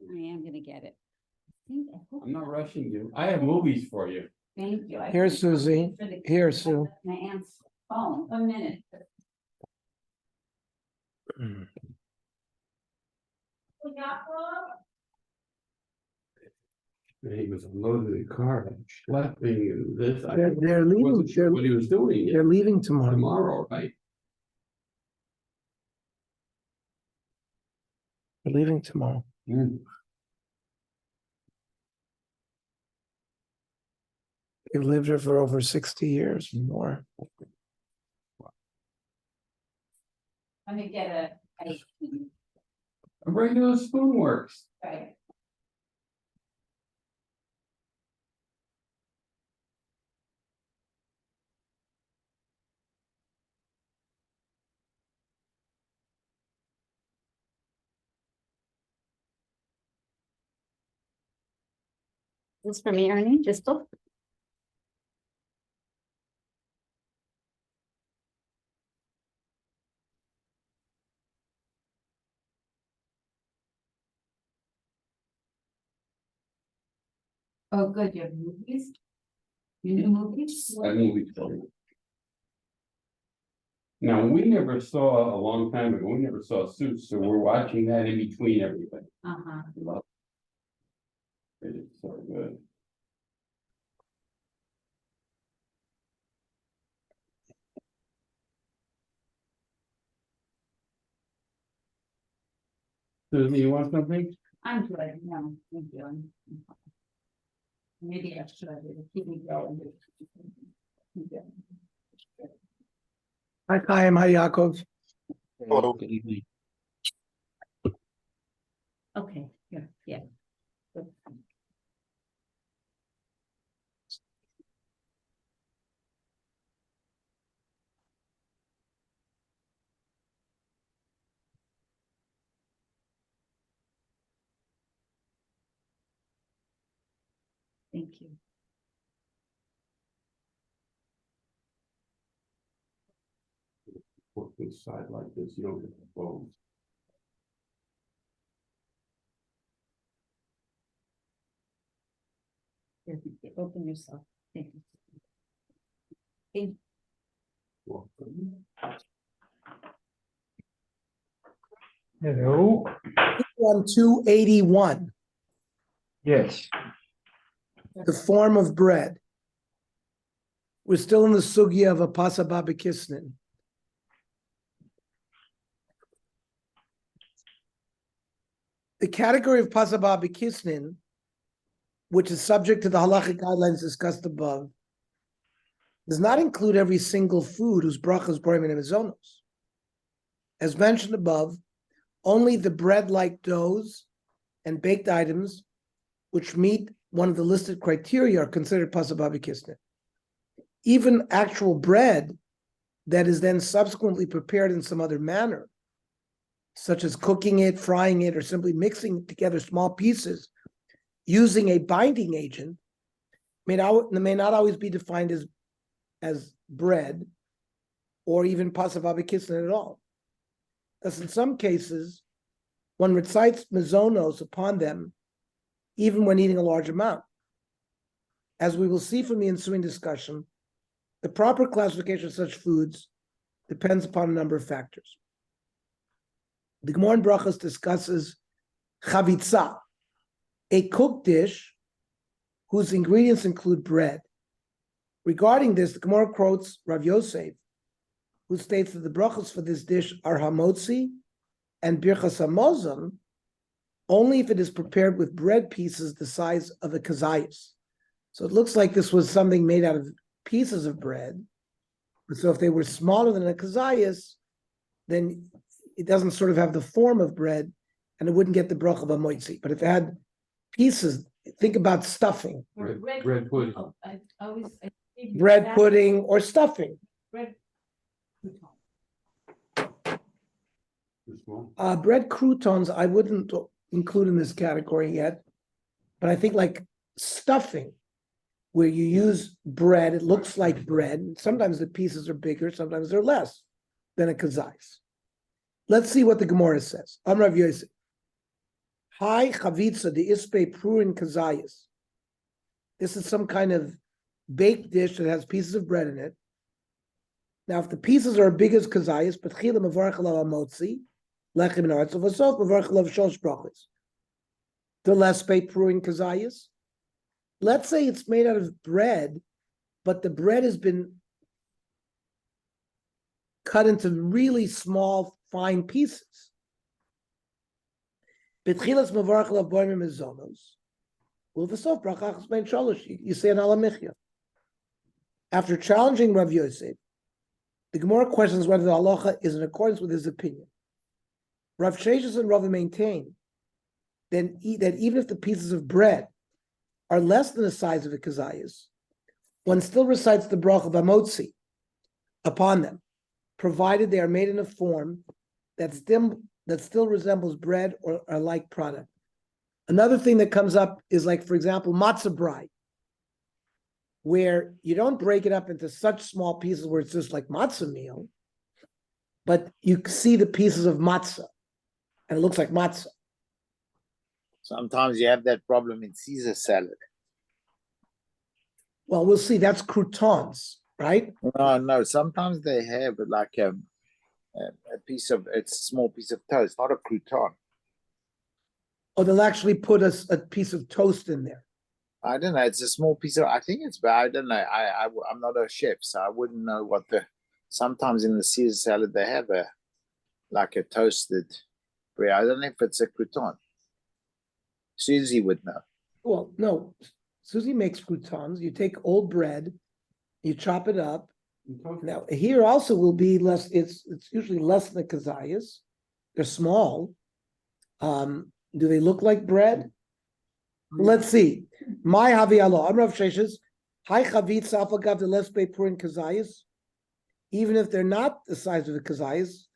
I am gonna get it. I'm not rushing you. I have movies for you. Thank you. Here, Susie. Here, Sue. My aunt's phone, a minute. He was unloading the car, schlepping and this. They're leaving. Wasn't sure what he was doing They're leaving tomorrow. tomorrow, right? They're leaving tomorrow. Mm. They've lived here for over 60 years and more. Let me get a ice cream. A regular spoon works. Right. This for me, Ernie, just look. Oh, good, you have movies? You new movies? That movie for you. Now, we never saw a long time ago, we never saw Suits, so we're watching that in between everything. Uh-huh. Love it. It is so good. Susie, you want something? I'm good, no, thank you. I'm fine. Maybe I should keep me going. Hi, Chaim. Hi, Yaakov. Hello. Good evening. Okay, yeah. Good. Thank you. Put this side like this, you don't get the bones. Here, open yourself. Thank you. Thank you. Welcome. Hello. On 281, Yes. the form of bread. We're still in the sugya of a pasaba b'kisnin. The category of pasaba b'kisnin, which is subject to the halachic guidelines discussed above, does not include every single food whose bracha is borim and mizonos. As mentioned above, only the bread-like doughs and baked items which meet one of the listed criteria are considered pasaba b'kisnin. Even actual bread that is then subsequently prepared in some other manner, such as cooking it, frying it, or simply mixing together small pieces using a binding agent, may not always be defined as bread or even pasava b'kisnin at all. Thus, in some cases, one recites mizonos upon them even when eating a large amount. As we will see from the ensuing discussion, the proper classification of such foods depends upon a number of factors. The Gemara in Brachos discusses chavitza, a cooked dish whose ingredients include bread. Regarding this, the Gemara quotes Rav Yosef, who states that the brachos for this dish are hamotzi and birchas hamozon only if it is prepared with bread pieces the size of a kazayas. So it looks like this was something made out of pieces of bread. So if they were smaller than a kazayas, then it doesn't sort of have the form of bread, and it wouldn't get the bracha of a moitzi. But if it had pieces, think about stuffing. Bread pudding. Oh, I always. Bread pudding or stuffing. Bread. This one. Bread croutons, I wouldn't include in this category yet, but I think like stuffing, where you use bread, it looks like bread. Sometimes the pieces are bigger, sometimes they're less than a kazais. Let's see what the Gemara says. Rav Yosef. Hi chavitza the ispe pruin kazayas. This is some kind of baked dish that has pieces of bread in it. Now, if the pieces are big as kazayas, but chila mavarch alav motzi, lechem and arts of asof mavarch alav shosh brachos. The lespe pruin kazayas. Let's say it's made out of bread, but the bread has been cut into really small, fine pieces. Betchilas mavarch alav boimim mezonos. Well, v'sof brachachas bein shalosh. You say an alamichya. After challenging Rav Yosef, the Gemara questions whether the halacha is in accordance with his opinion. Rav Sheshes and Rava maintain that even if the pieces of bread are less than the size of a kazayas, one still recites the bracha b'motzi upon them, provided they are made in a form that still resembles bread or a like product. Another thing that comes up is, like, for example, matzah bride, where you don't break it up into such small pieces where it's just like matzah meal, but you see the pieces of matzah, and it looks like matzah. Sometimes you have that problem in Caesar salad. Well, we'll see. That's croutons, right? No. Sometimes they have like a piece of, it's a small piece of toast, not a crouton. Or they'll actually put a piece of toast in there. I don't know. It's a small piece of, I think it's bad. I don't know. I'm not a chef, so I wouldn't know what sometimes in the Caesar salad, they have like a toasted bread. I don't know if it's a crouton. Susie would know. Well, no. Susie makes croutons. You take old bread, you chop it up. Now, here also will be less, it's usually less than the kazayas. They're small. Do they look like bread? Let's see. My Havi Allah. I'm Rav Sheshes. Hi Chavitz Afagav the Lesbe Purin Kazayas. Even if they're not the size of the kazayas.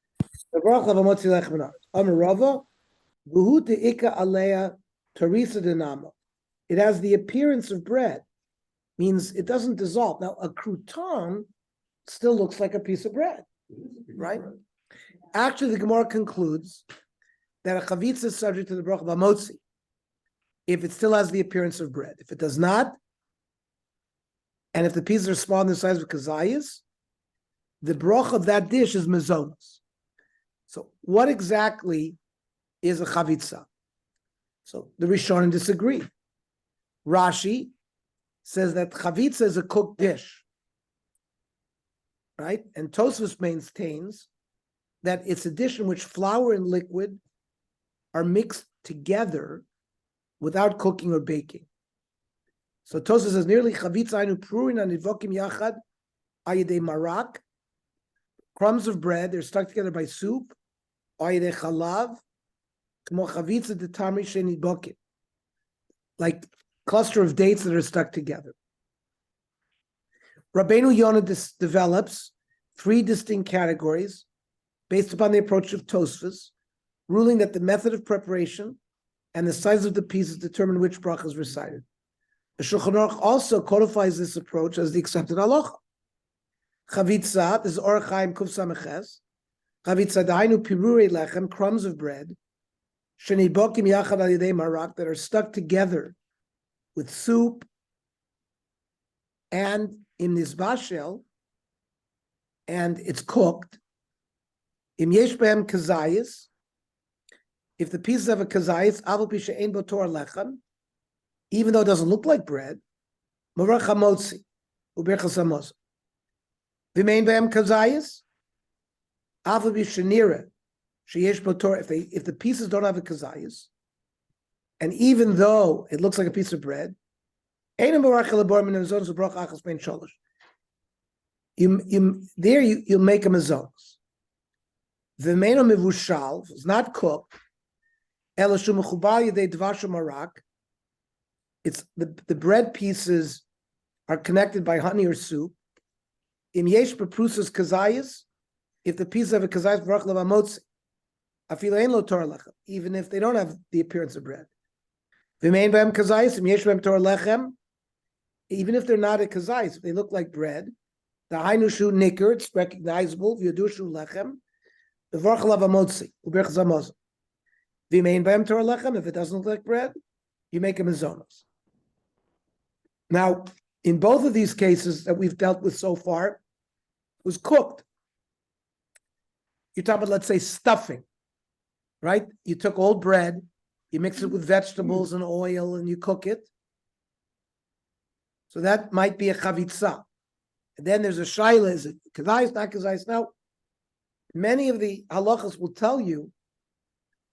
The Baruch Lavamotzi Lechmanar. Amarava. Vuhu Ika Alea Teresa Denama. It has the appearance of bread. Means it doesn't dissolve. Now, a crouton still looks like a piece of bread. Right? Actually, the Gemara concludes that a chavitza is subject to the bracha b'motzi if it still has the appearance of bread. If it does not, and if the pieces are small in the size of kazayas, the bracha of that dish is mezonos. So what exactly is a chavitza? So the Rishonim disagree. Rashi says that chavitza is a cooked dish, right? And Tosfos maintains that it's a dish in which flour and liquid are mixed together without cooking or baking. So Tosfos says nearly chavitza ainu prurin anivokim yachad ayidei marak, crumbs of bread, they're stuck together by soup, ayidei chalav, kmo chavitza de tamri sheni bokim, like cluster of dates that are stuck together. Rabbeinu Yonah develops three distinct categories based upon the approach of Tosfos, ruling that the method of preparation and the size of the pieces determine which bracha is recited. The Shulchan Aruch also codifies this approach as the accepted halacha. Chavitza, this is Orach Chaim Kuf Sameches. Chavitza dainu pirurei lechem, crumbs of bread, shenibokim yachad al yedei marak, that are stuck together with soup and in nizbashel, and it's cooked. Im yesh behem kazayis, if the pieces have a kazayis, avol pi she'ein bo tor lechem, even though it doesn't look like bread, marach hamotzi, uberchas hamos. V'mein behem kazayis, avol pi she'nira, she'yesh bo tor, if the pieces don't have a kazayis, and even though it looks like a piece of bread, you'll make them as zones. The meno mevushal is not cooked. It's the bread pieces are connected by honey or soup. Im yesh beprusas kazayas, if the pieces have a kazayas v'rach lavamotzi, afil ein lo torah lechem, even if they don't have the appearance of bread. V'mein b'hem kazayas, im yesh b'hem torah lechem, even if they're not a kazayas, if they look like bread, the hainushu nicker, it's recognizable, v'yadushu lechem, v'varch lavamotzi, u'berch zamozah. V'mein b'hem Torah lechem, if it doesn't look like bread, you make a mazonos. Now, in both of these cases that we've dealt with so far, it was cooked. You're talking about, let's say, stuffing, right? You took old bread, you mix it with vegetables and oil, and you cook it. So that might be a chavitza. And then there's a shaila, is it kazayis, not kazayis? Now, many of the halachas will tell you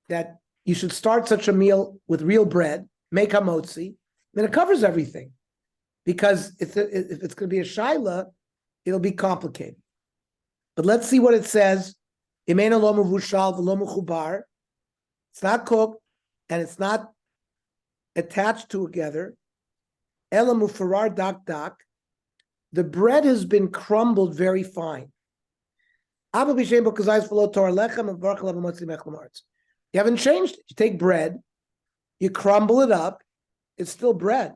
that you should start such a meal with real bread, make hamotzi, then it covers everything. Because if it's going to be a shaila, it'll be complicated. But let's see what it says. Imena lo mevushal v'lo mechubar. It's not cooked and it's not attached together. Ela mufarar dak dak. The bread has been crumbled very fine. You haven't changed it. You take bread, you crumble it up, it's still bread.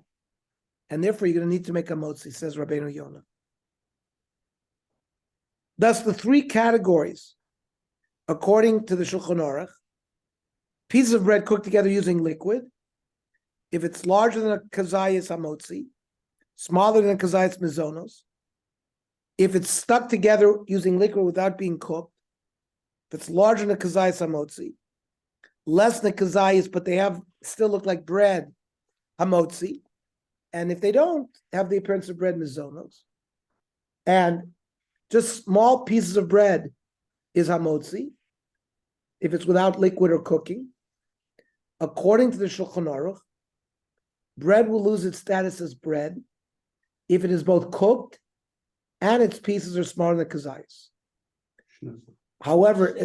And therefore you're going to need to make a motzi, says Rabbeinu Yonah. Thus the three categories, according to the Shulchan Aruch, pieces of bread cooked together using liquid. If it's larger than a kazayis hamotzi, smaller than a kazayis mizonos. If it's stuck together using liquid without being cooked, if it's larger than a kazayis hamotzi, less than a kazayis, but they have still look like bread hamotzi, and if they don't have the appearance of bread mizonos, and just small pieces of bread is hamotzi, if it's without liquid or cooking, according to the Shulchan Aruch, bread will lose its status as bread if it is both cooked and its pieces are smaller than kazayis. However,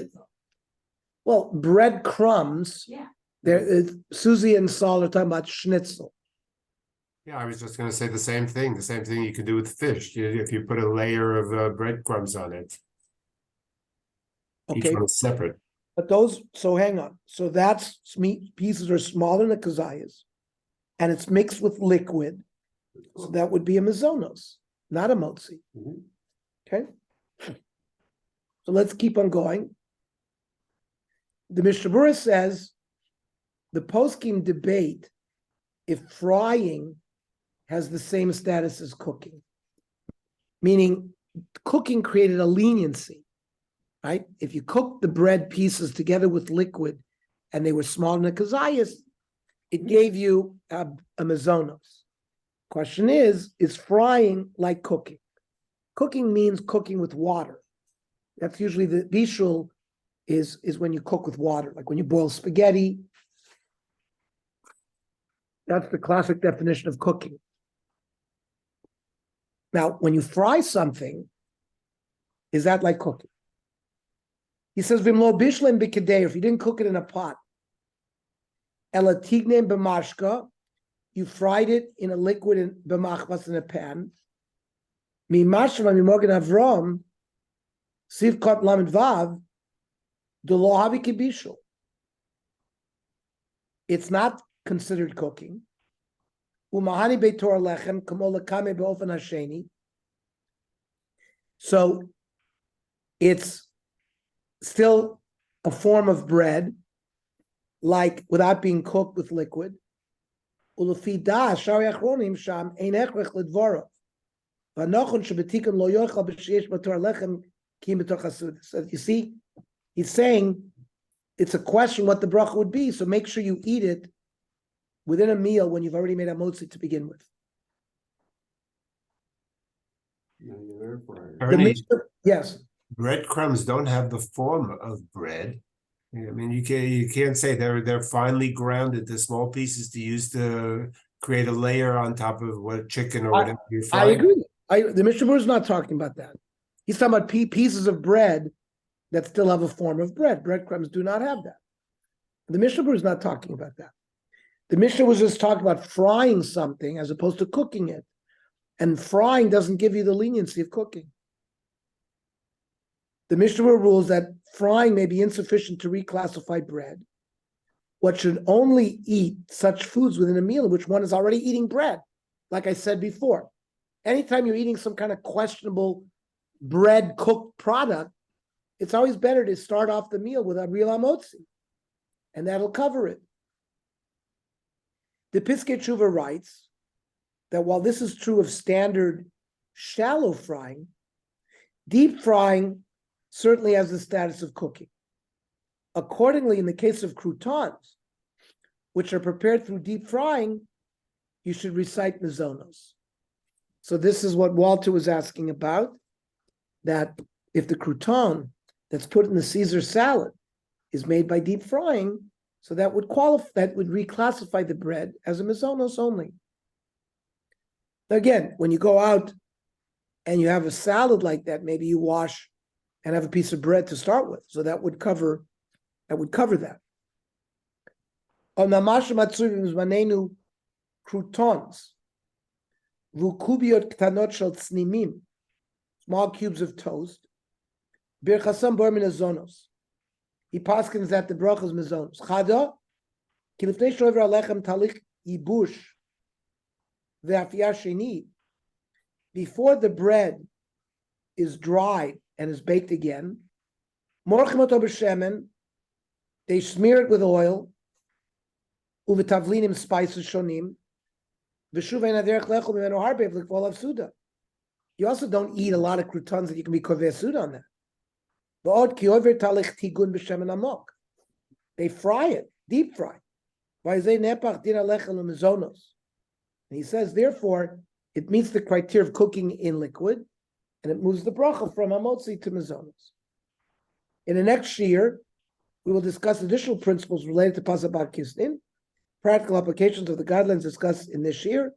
bread crumbs. Yeah. Susie and Saul are talking about schnitzel. Yeah, I was just going to say the same thing. The same thing you can do with fish. If you put a layer of breadcrumbs on it, each Okay, one is separate. but so hang on. So that's meat pieces are smaller than kazayas, and it's mixed with liquid. So that would be a mizonos, not a motzi. Mhm. Okay. So let's keep on going. The Mishnah Berurah says the poskim debate if frying has the same status as cooking, meaning cooking created a leniency, right? If you cook the bread pieces together with liquid and they were smaller than a kazayas, it gave you a mazonos. Question is frying like cooking? Cooking means cooking with water. That's usually the bishul is when you cook with water, like when you boil spaghetti. That's the classic definition of cooking. Now, when you fry something, is that like cooking? He says, "V'imlo bishlim b'kedei." If you didn't cook it in a pot, ela tignem b'mashka, you fried it in a liquid in b'machmas in a pan. Mimashma mimogen avrom, sivkot lamed vav, delo havi kibishul. It's not considered cooking. Umahani beitor lechem kamo lekame beofen hasheni. So it's still a form of bread, like without being cooked with liquid. Ulefi da shari achronim sham ein echrech ledvarav. V'anochon shebetikan lo yochal b'sheish b'tor lechem kim b'tor chasud. So you see, he's saying it's a question what the bracha would be. So make sure you eat it within a meal when you've already made a motzi to begin with. Ernie, Yes. breadcrumbs don't have the form of bread. I mean, you can't say they're finely ground into small pieces to use to create a layer on top of what chicken or whatever you fry. I agree. The Mishnah Berurah is not talking about that. He's talking about pieces of bread that still have a form of bread. Breadcrumbs do not have that. The Mishnah Berurah is not talking about that. The Mishnah was just talking about frying something as opposed to cooking it. And frying doesn't give you the leniency of cooking. The Mishnah Berurah rules that frying may be insufficient to reclassify bread. One should only eat such foods within a meal in which one is already eating bread. Like I said before, anytime you're eating some kind of questionable bread cooked product, it's always better to start off the meal with a real hamotzi. and that'll cover it. The Piskei Tshuva writes that while this is true of standard shallow frying, deep frying certainly has the status of cooking. Accordingly, in the case of croutons, which are prepared through deep frying, you should recite mizonos. So this is what Walter was asking about, that if the crouton that's put in the Caesar salad is made by deep frying, so that would qualify, that would reclassify the bread as a mizonos only. Again, when you go out and you have a salad like that, maybe you wash and have a piece of bread to start with. So that would cover that. Croutons, vukubiot ktanot shel tznimim, small cubes of toast. Birchasam bar minazonos. He paskins that the bracha is mizonos. Chada, ki lifnei shover alechem talik yibush ve'afiyah sheni. Before the bread is dried and is baked again, morchim oto b'shemen, they smear it with oil, uvetavlinim, spices shonim, v'shuvein aderech lechol mimenu harbev l'kvol av suda. You also don't eat a lot of croutons that you can be koveh suda on that. V'od ki over talich tigun b'shemen amok. They fry it, deep fry. V'ayzei nepach din alechem l'mizonos. And he says, therefore, it meets the criteria of cooking in liquid, and it moves the bracha from hamotzi to mizonos. In the next year, we will discuss additional principles related to Pasabak Kisnin, practical applications of the guidelines discussed in this year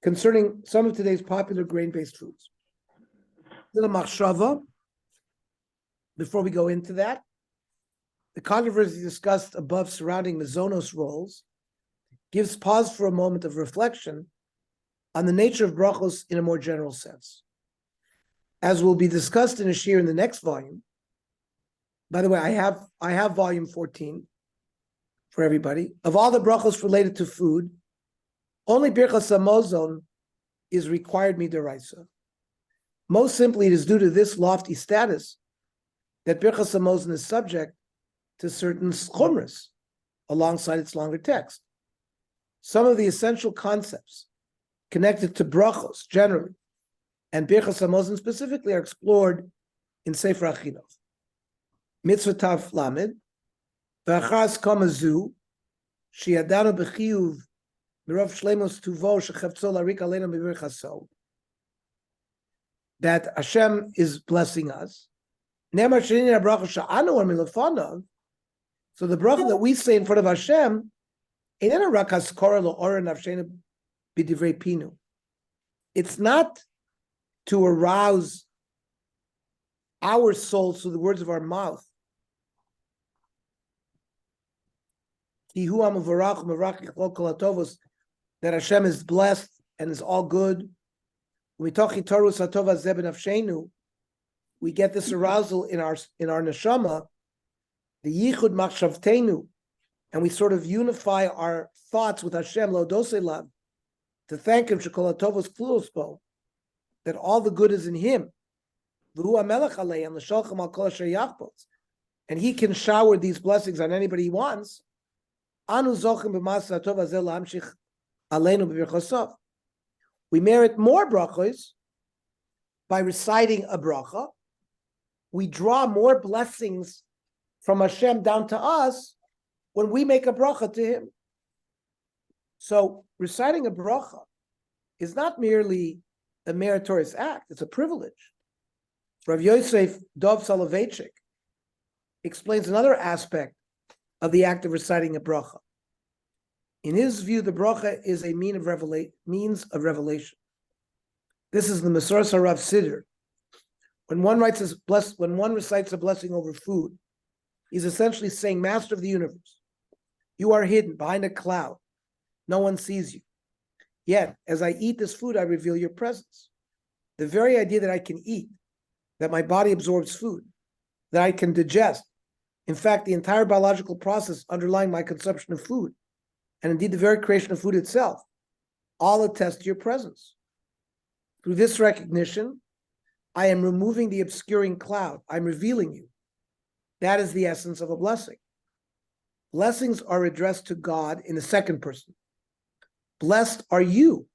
concerning some of today's popular grain-based foods. Little machshava, before we go into that, the controversy discussed above surrounding mizonos rolls gives pause for a moment of reflection on the nature of brachos in a more general sense. As will be discussed in a shir in the next volume. By the way, I have volume 14 for everybody. Of all the brachos related to food, only birchas hamazon is required midaraisa. Most simply, it is due to this lofty status that birchas hamazon is subject to certain chumras alongside its longer text. Some of the essential concepts connected to brachos generally and birchas hamazon specifically are explored in Sefer HaChinuch. Mitzvah Tav Lamed, v'achas kamazu, shi'adanu b'chiyuv Mirav Shlemos Tuvo Shechevtzo Larik Aleinu B'Virchaso, that Hashem is blessing us. Ne'emar Shenina Bracha Sha'anu or Milafanav. So the bracha that we say in front of Hashem, Einena Rak Haskora Lo'ora Nafshena B'Divrei Pinu. It's not to arouse our souls through the words of our mouth. That Hashem is blessed and is all good. We get this arousal in our neshama, the yichud machshavteinu, and we sort of unify our thoughts with Hashem, lodoselav, to thank Him, shekol hatovos kluospo, that all the good is in Him. And He can shower these blessings on anybody He wants. We merit more brachos by reciting a bracha. We draw more blessings from Hashem down to us when we make a bracha to Him. So reciting a bracha is not merely a meritorious act, it's a privilege. Rav Yosef Dov Soloveitchik explains another aspect of the act of reciting a bracha. In his view, the bracha is a means of revelation. This is the Mesoras HaRav Siddur. When one recites a blessing over food, he's essentially saying, Master of the universe, you are hidden behind a cloud. No one sees you. Yet, as I eat this food, I reveal your presence. The very idea that I can eat, that my body absorbs food, that I can digest, in fact, the entire biological process underlying my consumption of food, and indeed the very creation of food itself, all attest to your presence. Through this recognition, I am removing the obscuring cloud. I'm revealing you. That is the essence of a blessing. blessings are addressed to God in the second person. Blessed are you,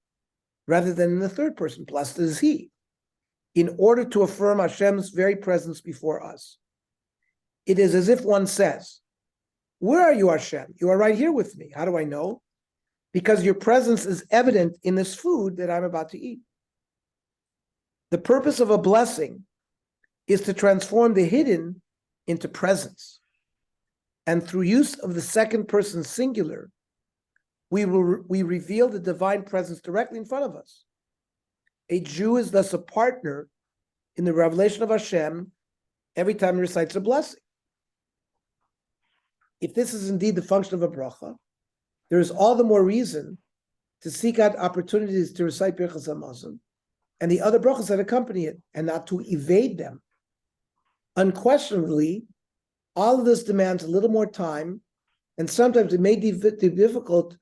rather than in the third person. Blessed is he, in order to affirm Hashem's very presence before us. It is as if one says, where are you, Hashem? You are right here with me. How do I know? Because your presence is evident in this food that I'm about to eat. The purpose of a blessing is to transform the hidden into presence. And through use of the second person singular, we reveal the divine presence directly in front of us. A Jew is thus a partner in the revelation of Hashem every time he recites a blessing. If this is indeed the function of a bracha, there is all the more reason to seek out opportunities to recite Birchas Hamazon and the other brachas that accompany it, and not to evade them. Unquestionably, all of this demands a little more time, and sometimes it may be difficult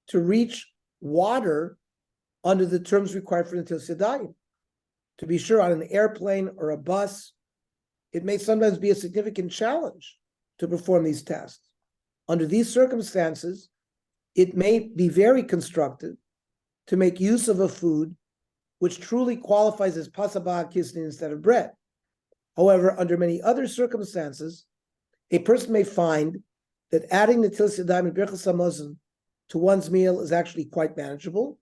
to reach water under the terms required for Netilas Yadayim. To be sure, on an airplane or a bus, it may sometimes be a significant challenge to perform these tasks. Under these circumstances, it may be very constructive to make use of a food which truly qualifies as pasabah kisnin instead of bread. However, under many other circumstances, a person may find that adding Netilas Yadayim and Birchas Hamazon to one's meal is actually quite manageable,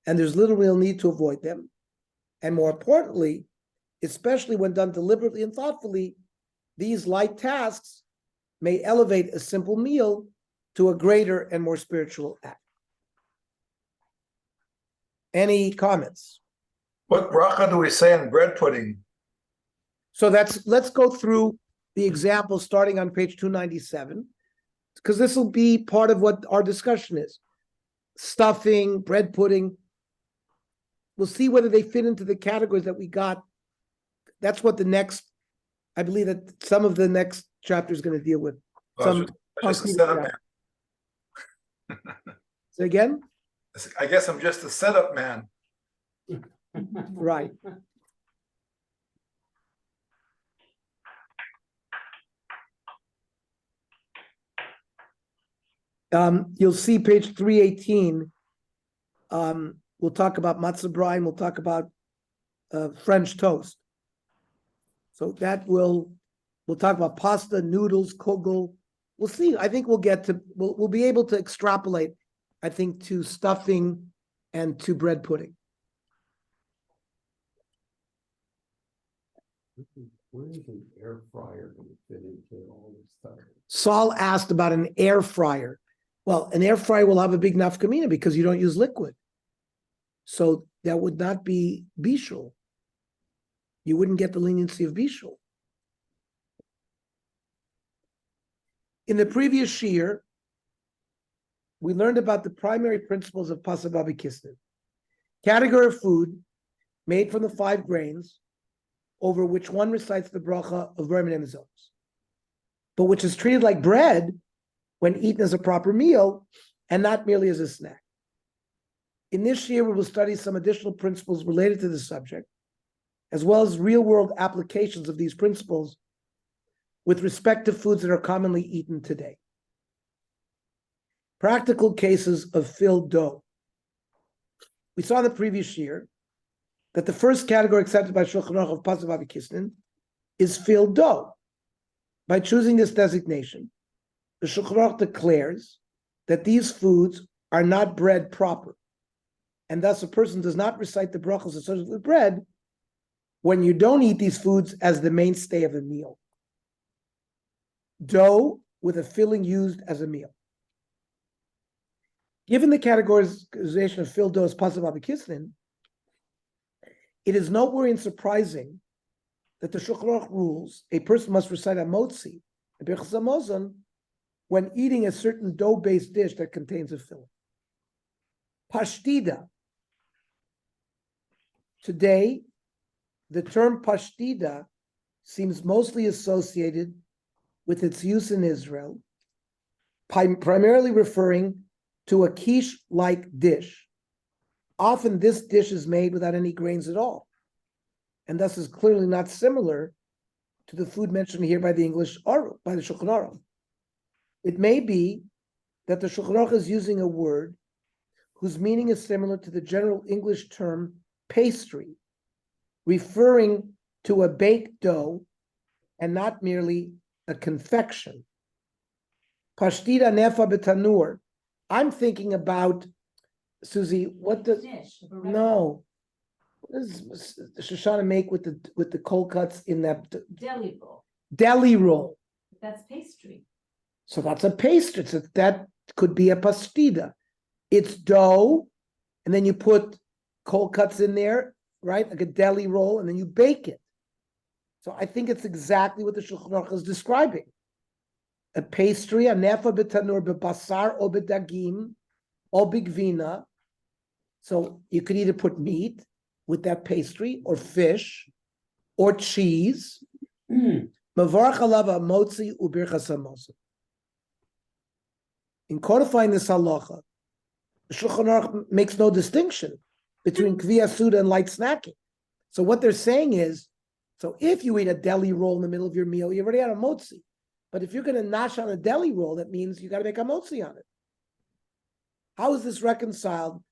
and there's little real need to avoid them. And more importantly, especially when done deliberately and thoughtfully, these light tasks may elevate a simple meal to a greater and more spiritual act. Any comments? What bracha do we say in bread pudding? So let's go through the example starting on page 297, because this will be part of what our discussion is. Stuffing, bread pudding. We'll see whether they fit into the categories that we got. That's what I believe that some of the next chapter is going to deal with. Well, just a setup man. Say again? I guess I'm just a setup man. Right. You'll see page 318. We'll talk about matzah brine. We'll talk about French toast. So that we'll talk about pasta, noodles, kugel. We'll see. I think we'll be able to extrapolate, I think, to stuffing and to bread pudding. Where is an air fryer going to fit into all this stuff? Saul asked about an air fryer. Well, an air fryer will have a big nafkamina because you don't use liquid. So that would not be bishul. You wouldn't get the leniency of bishul. In the previous shiur, we learned about the primary principles of pasabah b'kisnin. Category of food made from the 5 grains, over which one recites the bracha of vermin and zones, but which is treated like bread when eaten as a proper meal and not merely as a snack. In this year, we will study some additional principles related to this subject, as well as real-world applications of these principles with respect to foods that are commonly eaten today. Practical cases of filled dough. We saw in the previous year that the first category accepted by Shulchan Aruch of pasabah b'kisnin is filled dough. By choosing this designation, the Shulchan Aruch declares that these foods are not bread proper, and thus a person does not recite the brachos associated with bread when you don't eat these foods as the mainstay of a meal. Dough with a filling used as a meal. Given the categorization of filled dough as pasabah b'kisnin, it is noteworthy and surprising that the Shulchan Aruch rules a person must recite a motzi, a Birchas Hamazon, when eating a certain dough-based dish that contains a filling. Pashtida. Today, the term pashtida seems mostly associated with its use in Israel, primarily referring to a quiche-like dish. Often this dish is made without any grains at all, and thus is clearly not similar to the food mentioned here by the English Shulchan Aruch. It may be that the Shulchan Aruch is using a word whose meaning is similar to the general English term pastry, referring to a baked dough and not merely a confection. Pashtida nefa betanur. I'm thinking about, Susie, what does, Dish, a regular no. What does Shoshana make with the cold cuts in that Deli roll, deli roll? that's pastry. So that's a pastry. So that could be a pastida. It's dough, and then you put cold cuts in there, right? Like a deli roll, and then you bake it. So I think it's exactly what the Shulchan Aruch is describing. A pastry, a nefa betanur bebasar o bedagim o bigvina. So you could either put meat with that pastry, or fish, or cheese. Mavarach alav motzi ubirchas hamosim. In codifying this halacha, the Shulchan Aruch makes no distinction between kviyas suda and light snacking. So what they're saying is, so if you eat a deli roll in the middle of your meal, you already had a motzi. But if you're going to nash on a deli roll, that means you got to make a motzi on it. How is this reconciled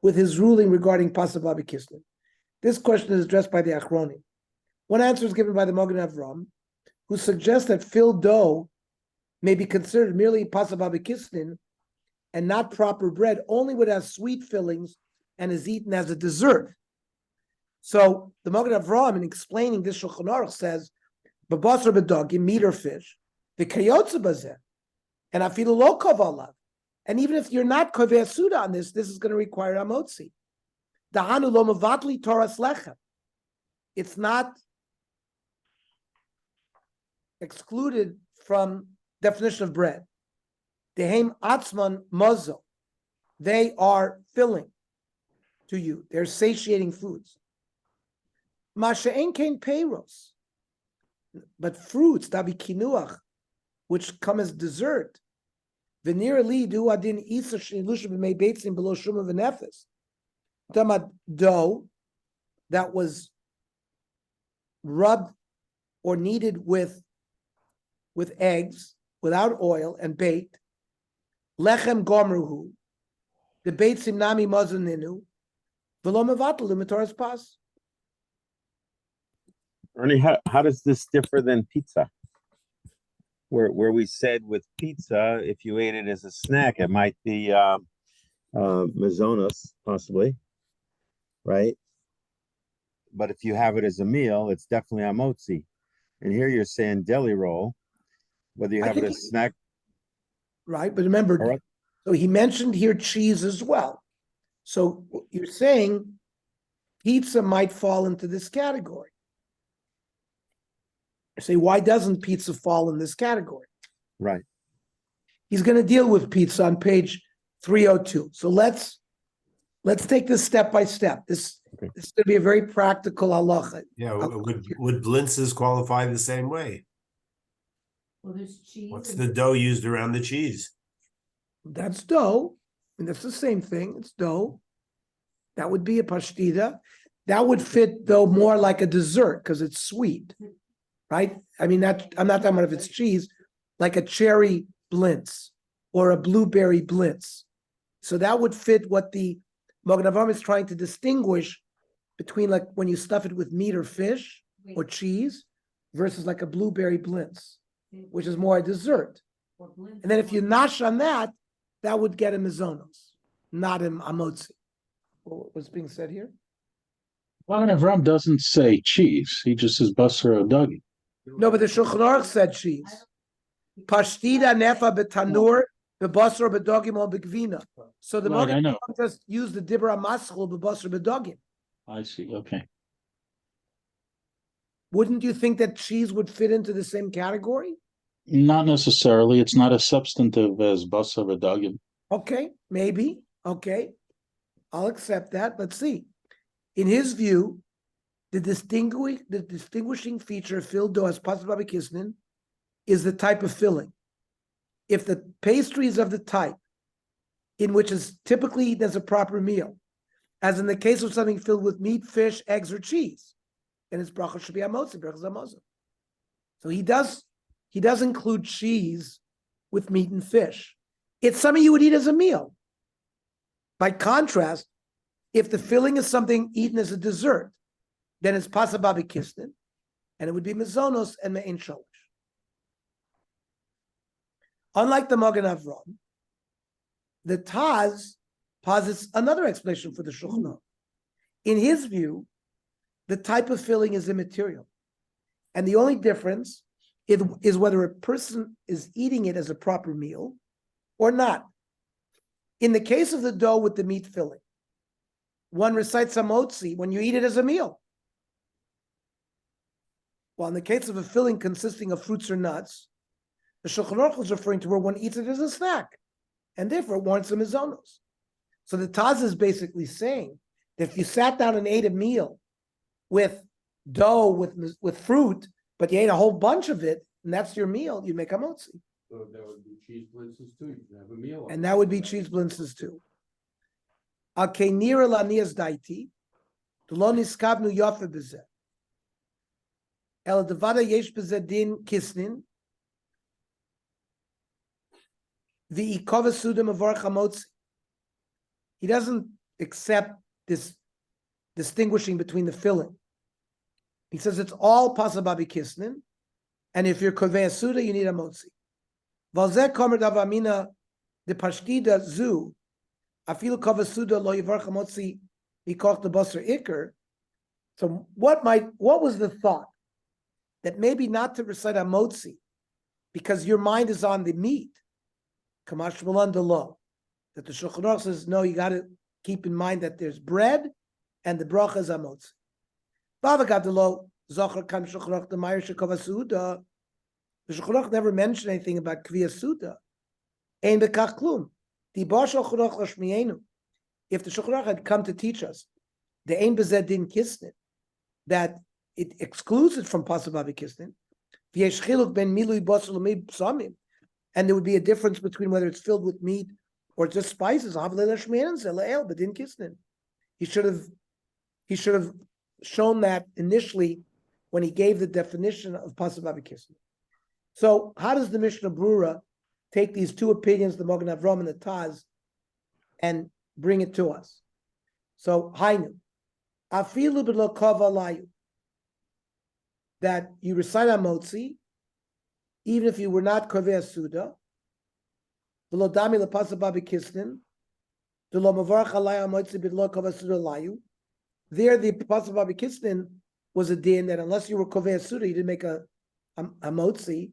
with his ruling regarding Pasabah B'Kislev? This question is addressed by the Achronim. One answer is given by the Magen Avram, who suggests that filled dough may be considered merely Pasabah B'Kislev and not proper bread only when it has sweet fillings and is eaten as a dessert. So the Magen Avram, in explaining this Shulchan Aruch, says, "B'basar b'dagim, meat or fish, v'kayotze bazeh, and afilu lo kavalav." And even if you're not kovei suda on this is going to require a motzi. Dahanu lo mevatli toras lechem. It's not excluded from definition of bread. Dehem atzman mozo. They are filling to you. They're satiating foods. Masha'en kain peiros. But fruits, dabi kinuach, which come as dessert. V'nir li du adin isa shnilusha b'mei beitzim below shuma v'nefes. Tamad dough that was rubbed or kneaded with eggs, without oil, and baked. Lechem gomruhu. The beitzim nami mazuninu. V'lo mevatalu mitoras pas. Ernie, how does this differ than pizza? Where we said with pizza, if you ate it as a snack, it might be mazonos, possibly, right? But if you have it as a meal, it's definitely a motzi. And here you're saying deli roll, whether you have it as a snack. Right, but remember, All right. so he mentioned here cheese as well. So you're saying pizza might fall into this category. I say, why doesn't pizza fall in this category? Right. He's going to deal with pizza on page 302. So let's take this step by step. This is going to be a very practical halacha. Yeah, would blintzes qualify the same way? Well, there's cheese. What's and- the dough used around the cheese? That's dough. And that's the same thing. It's dough. That would be a pashtida. That would fit, though, more like a dessert because it's sweet. Right? I mean, I'm not talking about if it's cheese, like a cherry blintz or a blueberry blintz. So that would fit what the Magen Avram is trying to distinguish between, like when you stuff it with meat or fish Wait, or cheese versus like a blueberry blintz, which is more a dessert. or blintz And then if you or- nash on that, that would get a mizonos, not a amotzi. What's being said here? Magen Avram doesn't say cheese. He just says basar odagi. No, but the Shulchan Aruch said cheese. Pashtida nefa betanur bebasar bedogim al begvina. So the Right, I Magen know. Avram just used the dibra maschil bebasar bedogim. I see. Okay. Wouldn't you think that cheese would fit into the same category? Not necessarily. It's not as substantive as basar odagi. Okay, maybe. Okay, I'll accept that. Let's see. In his view, the distinguishing feature of filled dough as pasabah b'kisnin is the type of filling. If the pastry is of the type in which is typically eaten as a proper meal, as in the case of something filled with meat, fish, eggs, or cheese, then its bracha should be amotzi, bracha zamozah. So he does include cheese with meat and fish. It's something you would eat as a meal. By contrast, if the filling is something eaten as a dessert, then it's pasaba b'kisnin, and it would be mezonos and me'in sholish. Unlike the Magen Avraham, the Taz posits another explanation for the Shulchan Aruch. In his view, the type of filling is immaterial, and the only difference is whether a person is eating it as a proper meal or not. In the case of the dough with the meat filling, one recites hamotzi when you eat it as a meal. While in the case of a filling consisting of fruits or nuts, the Shulchan Aruch is referring to where one eats it as a snack, and therefore it warrants some mizonos. So the Taz is basically saying that if you sat down and ate a meal with dough, with fruit, but you ate a whole bunch of it, and that's your meal, you make a motzi. So that would be cheese blintzes too, you can have a meal. And that would be cheese blintzes too. Okay, nira lanias daiti, lo niskabnu yafe bezeh. El devada yesh bezeh din kisnin, v'ikova sudam avar chamotzi. He doesn't accept this distinguishing between the filling. He says it's all pasababi kisnin, and if you're kovei suda, you need a motzi. Valzeh komer davamina de pashtida zu, afilu kova suda lo yivar chamotzi mikoch the basar ikr. So what was the thought? That maybe not to recite a motzi, because your mind is on the meat. Kamash malan de lo. That the Shulchan Aruch says, no, you got to keep in mind that there's bread and the bracha is amotzi. Vavakadelo zocher kam Shulchan Aruch the Meir shekova suda. The Shulchan Aruch never mentioned anything about kviyas suda. Ein bekach klum. Di bar Shulchan Aruch lashmienu. If the Shulchan Aruch had come to teach us the ein bezeh din kisnin, that it excludes it from pasababi kisnin, v'yesh chiluk ben milui basar l'mei psamim, and there would be a difference between whether it's filled with meat or just spices. He should have shown that initially when he gave the definition of pasababi kisnin. So how does the Mishnah Brura take these two opinions, the Magen Avraham and the Taz, and bring it to us? So Hainu, afilu b'lo kava layu, that you recite Amotzi, even if you were not kovei suda, v'lo dami lepasababi kisnin, v'lo mavarach alay Amotzi b'lo kovei suda layu. There, the pasababi kisnin was a din that unless you were kovei suda, you didn't make a motzi.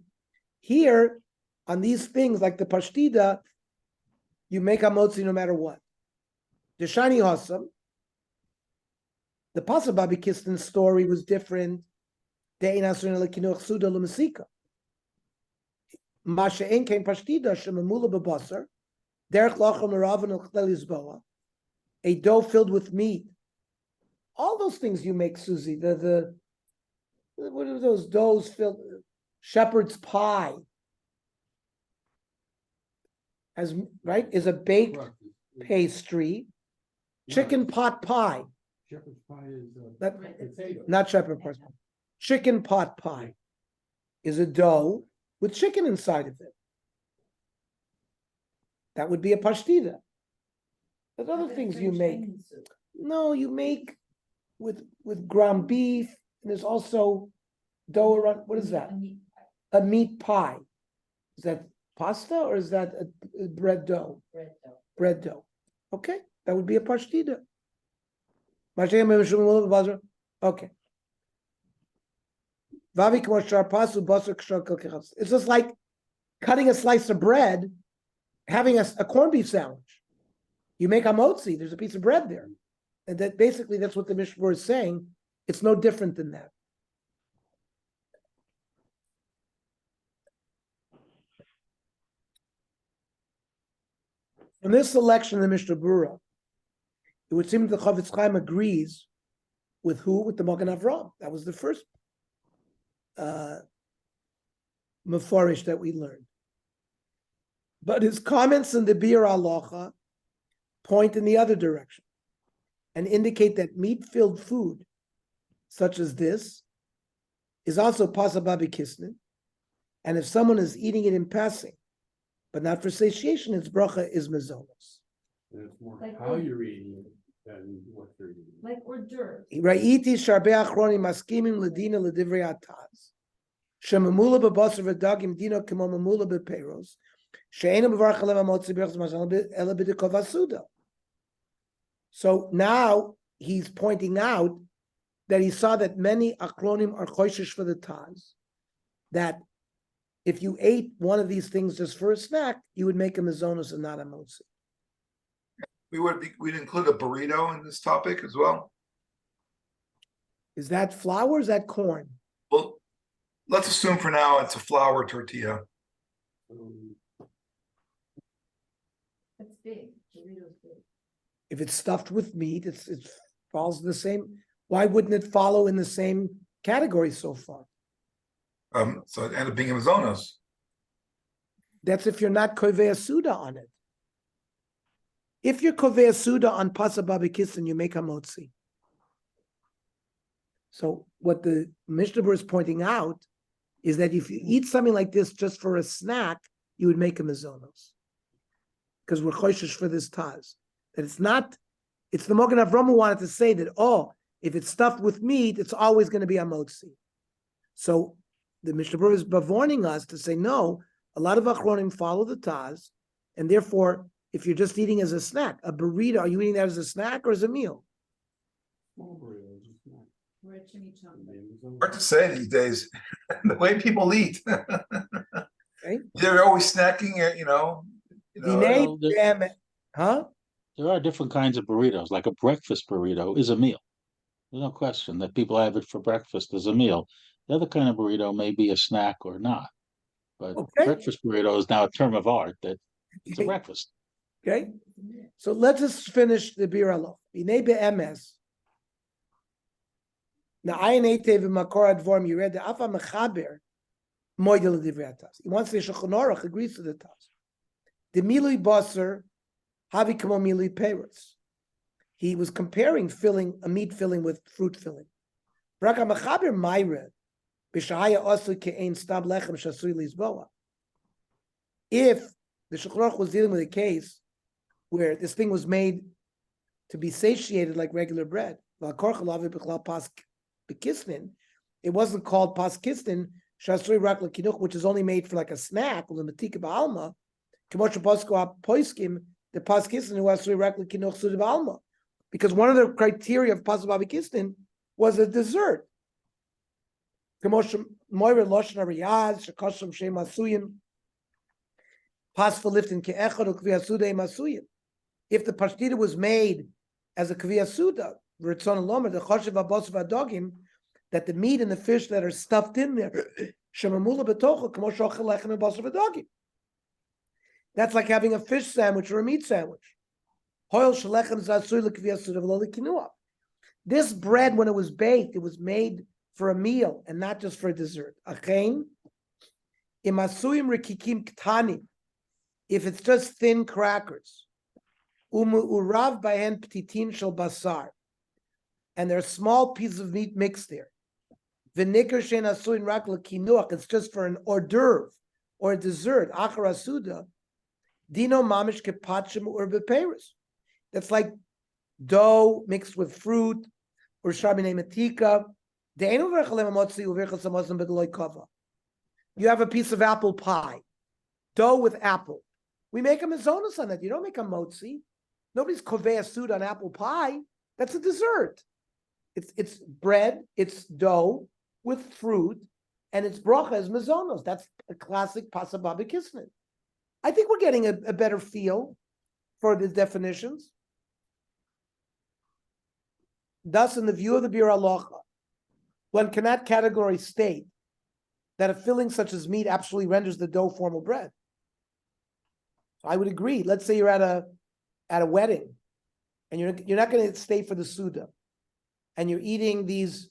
Here, on these things like the pashtida, you make a motzi no matter what. The shani hasam, the pasababi kisnin story was different. De'ein asrin lekinuch suda l'masika. Masha ein kein pashtida shemamula bebasar, derech lacham M'Rabanan l'chlel yizboa, a dough filled with meat. All those things you make, Susie. The what are those doughs filled? Shepherd's pie, is a baked pastry. Chicken pot pie. Shepherd's pie is Potato. Not shepherd pie. Chicken pot pie is a dough with chicken inside of it. That would be a pashtida. There's other things you make. No, you make with ground beef. And there's also dough around. What is that? A meat pie. Is that pasta or is that a bread dough? Bread dough. Okay, that would be a pashtida. Okay. It's just like cutting a slice of bread, having a corned beef sandwich. You make a motzi, there's a piece of bread there. And that's what the Mishnah is saying. It's no different than that. In this selection of the Mishnah Brura, it would seem that the Chavetz Chaim agrees with who? With the Magen Avraham. That was the first Mefarish that we learned. But his comments in the Bir Halacha point in the other direction and indicate that meat-filled food, such as this, is also pasababi kisnin, and if someone is eating it in passing, but not for satiation. Its bracha is mezonos. And it's more Like how what- you're eating it than what you're eating. Like hors d'oeuvres. Ra'iti sharbei achronim maskimim ledina ledivrei ataz. Shemamula bebasar v'dagim dino kemo mamula bepeiros. She'ena b'varach alev hamotzi b'rachas mazal ela b'dikov asuda. So now he's pointing out that he saw that many achronim are choishish for the taz. That if you ate one of these things just for a snack, you would make a mezonos and not a motzi. We'd include a burrito in this topic as well. Is that flour or is that corn? Well, let's assume for now it's a flour tortilla. It's big. Burrito's big. If it's stuffed with meat, it falls in the same. Why wouldn't it follow in the same category so far? So it ended up being a Mazonos. That's if you're not kovei suda on it. If you're kovei suda on pasa babikistan, you make a motzi. So what the Mishnah Berurah is pointing out is that if you eat something like this just for a snack, you would make a mezonos. Because we're choishish for this taz. That it's not, it's the Mogen Avraham who wanted to say that, oh, if it's stuffed with meat, it's always going to be a motzi. So the Mishnah Berurah is warning us to say, no, a lot of achronim follow the taz, and therefore, if you're just eating as a snack, a burrito, are you eating that as a snack or as a meal? Small burritos, it's not- Or a chimichanga. Hard to say these days, the way people eat. Okay. They're always snacking, you know. Dinei Well, the- b'em- Huh? There are different kinds of burritos, like a breakfast burrito is a meal. There's no question that people have it for breakfast as a meal. The other kind of burrito may be a snack or not. But Okay. breakfast burrito is now a term of art that it's a Okay. breakfast. Okay. So let's just finish the bir aloch. Dinei be'emes. Now, ayin eitev v'makor advorm, you read the afa mechaber moidel divrei hatas. He wants to say Shulchan Aruch agrees to the tas. The milui baser havi kamo milui peiros. He was comparing filling a meat filling with fruit filling. Braka mechaber mayre b'shahaya asu ke'ein stab lechem shasui lizboa. If the Shulchan Aruch was dealing with a case where this thing was made to be satiated like regular bread, it wasn't called pas kisnin, which is only made for like a snack, the pas kisnin, because one of the criteria of pas kisnin was a dessert. If the pashtita was made as a kviya suda, that the meat and the fish that are stuffed in there, that's like having a fish sandwich or a meat sandwich. This bread, when it was baked, it was made for a meal and not just for a dessert. If it's just thin crackers, urav bahen ptitin shel basar, and there are small pieces of meat mixed there. V'nikar shein asuin rak l'kinuach, it's just for an hors d'oeuvre or a dessert. Achar asuda, dino mamish kepatchim ur beperis. That's like dough mixed with fruit or shabinei matika. You have a piece of apple pie, dough with apple. We make a mazonos on that. You don't make a motzi. Nobody's kovei suit on apple pie. That's a dessert. It's bread, it's dough with fruit, and it's bracha as mazonos. That's a classic pasababa kisnin. I think we're getting a better feel for the definitions. Thus, in the view of the Bir Halacha, one cannot category state that a filling such as meat absolutely renders the dough formal bread. I would agree. Let's say you're at a wedding, and you're not going to stay for the Suda, and you're eating these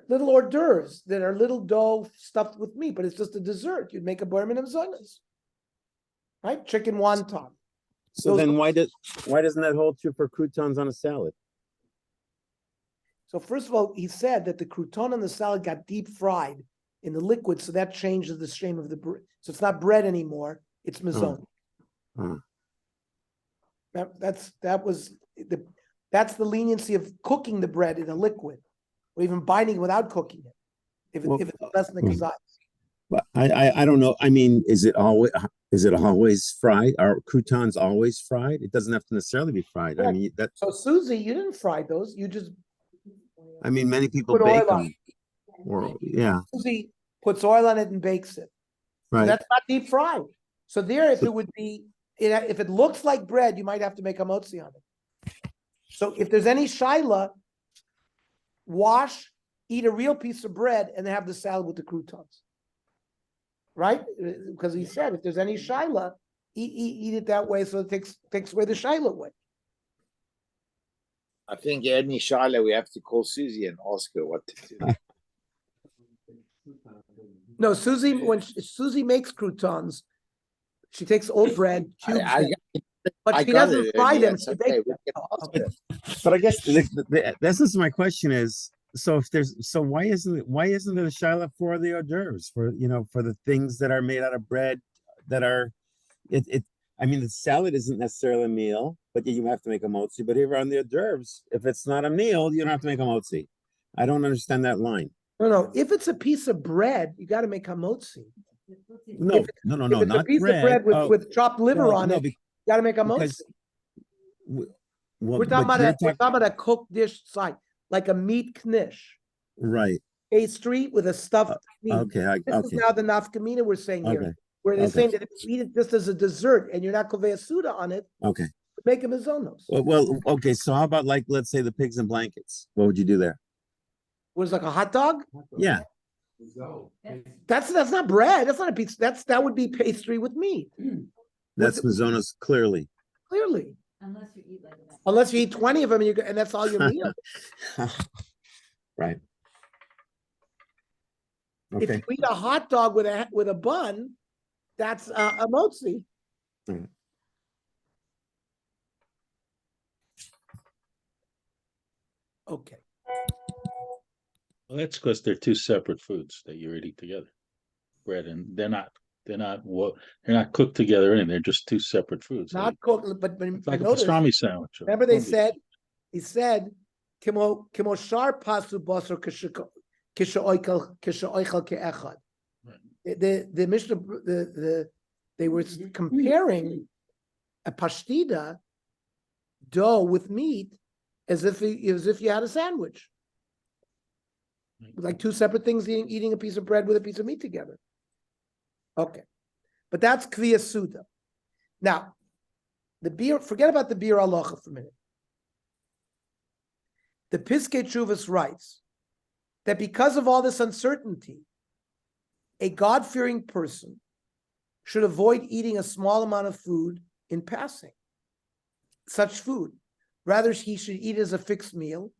little hors d'oeuvres that are little dough stuffed with meat, but it's just a dessert. You'd make a borman of zonas, right? Chicken wonton. So then why doesn't that hold true for croutons on a salad? So first of all, he said that the crouton on the salad got deep fried in the liquid, so that changes the shape of the bread. So it's not bread anymore. it's mizon. Hmm. That's the leniency of cooking the bread in a liquid, or even binding it without cooking it. If Well, it's less than a hmm. kazai. But I don't know. I mean, is it always fried? Are croutons always fried? It doesn't have to necessarily be fried. I Yeah. mean, that. So Susie, you didn't fry those. You just I mean, many people put bake oil on them. Or yeah, Susie puts oil on it and bakes it. right. That's not deep fried. So there, if it would be, if it looks like bread, you might have to make a motzi on it. So if there's any shaila, wash, eat a real piece of bread, and have the salad with the croutons. Right? Because he said if there's any shaila, eat it that way, so it takes away the shaila away. I think any Charlotte, we have to call Susie and ask her what to do. No, Susie, when Susie makes croutons, she takes old bread, cubes them, but I she got doesn't it, fry Ernie, them. it's She okay, bakes we them. can ask Okay. her. But I guess this is my question is, so if there's, so why isn't it a shiloh for the hors d'oeuvres, for, for the things that are made out of bread that are, I mean, the salad isn't necessarily a meal, but you have to make a motzi. But here on the hors d'oeuvres, if it's not a meal, you don't have to make a motzi. I don't understand that line. No. If it's a piece of bread, you got to make hamotzi. No, If it's not a piece bread. of bread with, Oh, with chopped liver well, on no, it, you got to make a motzi. well, We're talking but about you're a cooked dish side, like a meat knish, right. pastry with a stuffed meat. Okay, This is now the nafkamina we're saying here, Okay, where they're okay. saying that if you eat it just as a dessert and you're not kovei suda on it, Okay. make them mizonos. Well, okay. So how about, like, let's say the pigs and blankets? What would you do there? Was like a hot dog? Yeah. That's not bread. That's not a pizza. That would be pastry with meat. That's Mizonos, clearly. Clearly. Unless you eat 20 of them and that's all your meal. Right. If Okay. you eat a hot dog with a bun, that's a motzi. Mm. Okay. Well, that's because they're two separate foods that you're eating together. Bread and they're not cooked together, and they're just two separate foods. Not cooked, but It's like a notice, pastrami sandwich. or remember they corned beef. said, he said, Kimo shar pasu basar kisha oichel ke'echad. The Mishnah, they were comparing a pashtida dough with meat as if you had a sandwich, like two separate things eating a piece of bread with a piece of meat together. Okay, but that's Kriya Suda. Now, the beer, forget about the beer halacha for a minute. The Piskei Teshuvos writes that because of all this uncertainty, a God-fearing person should avoid eating a small amount of food in passing. Such food. Rather, he should eat it as a fixed meal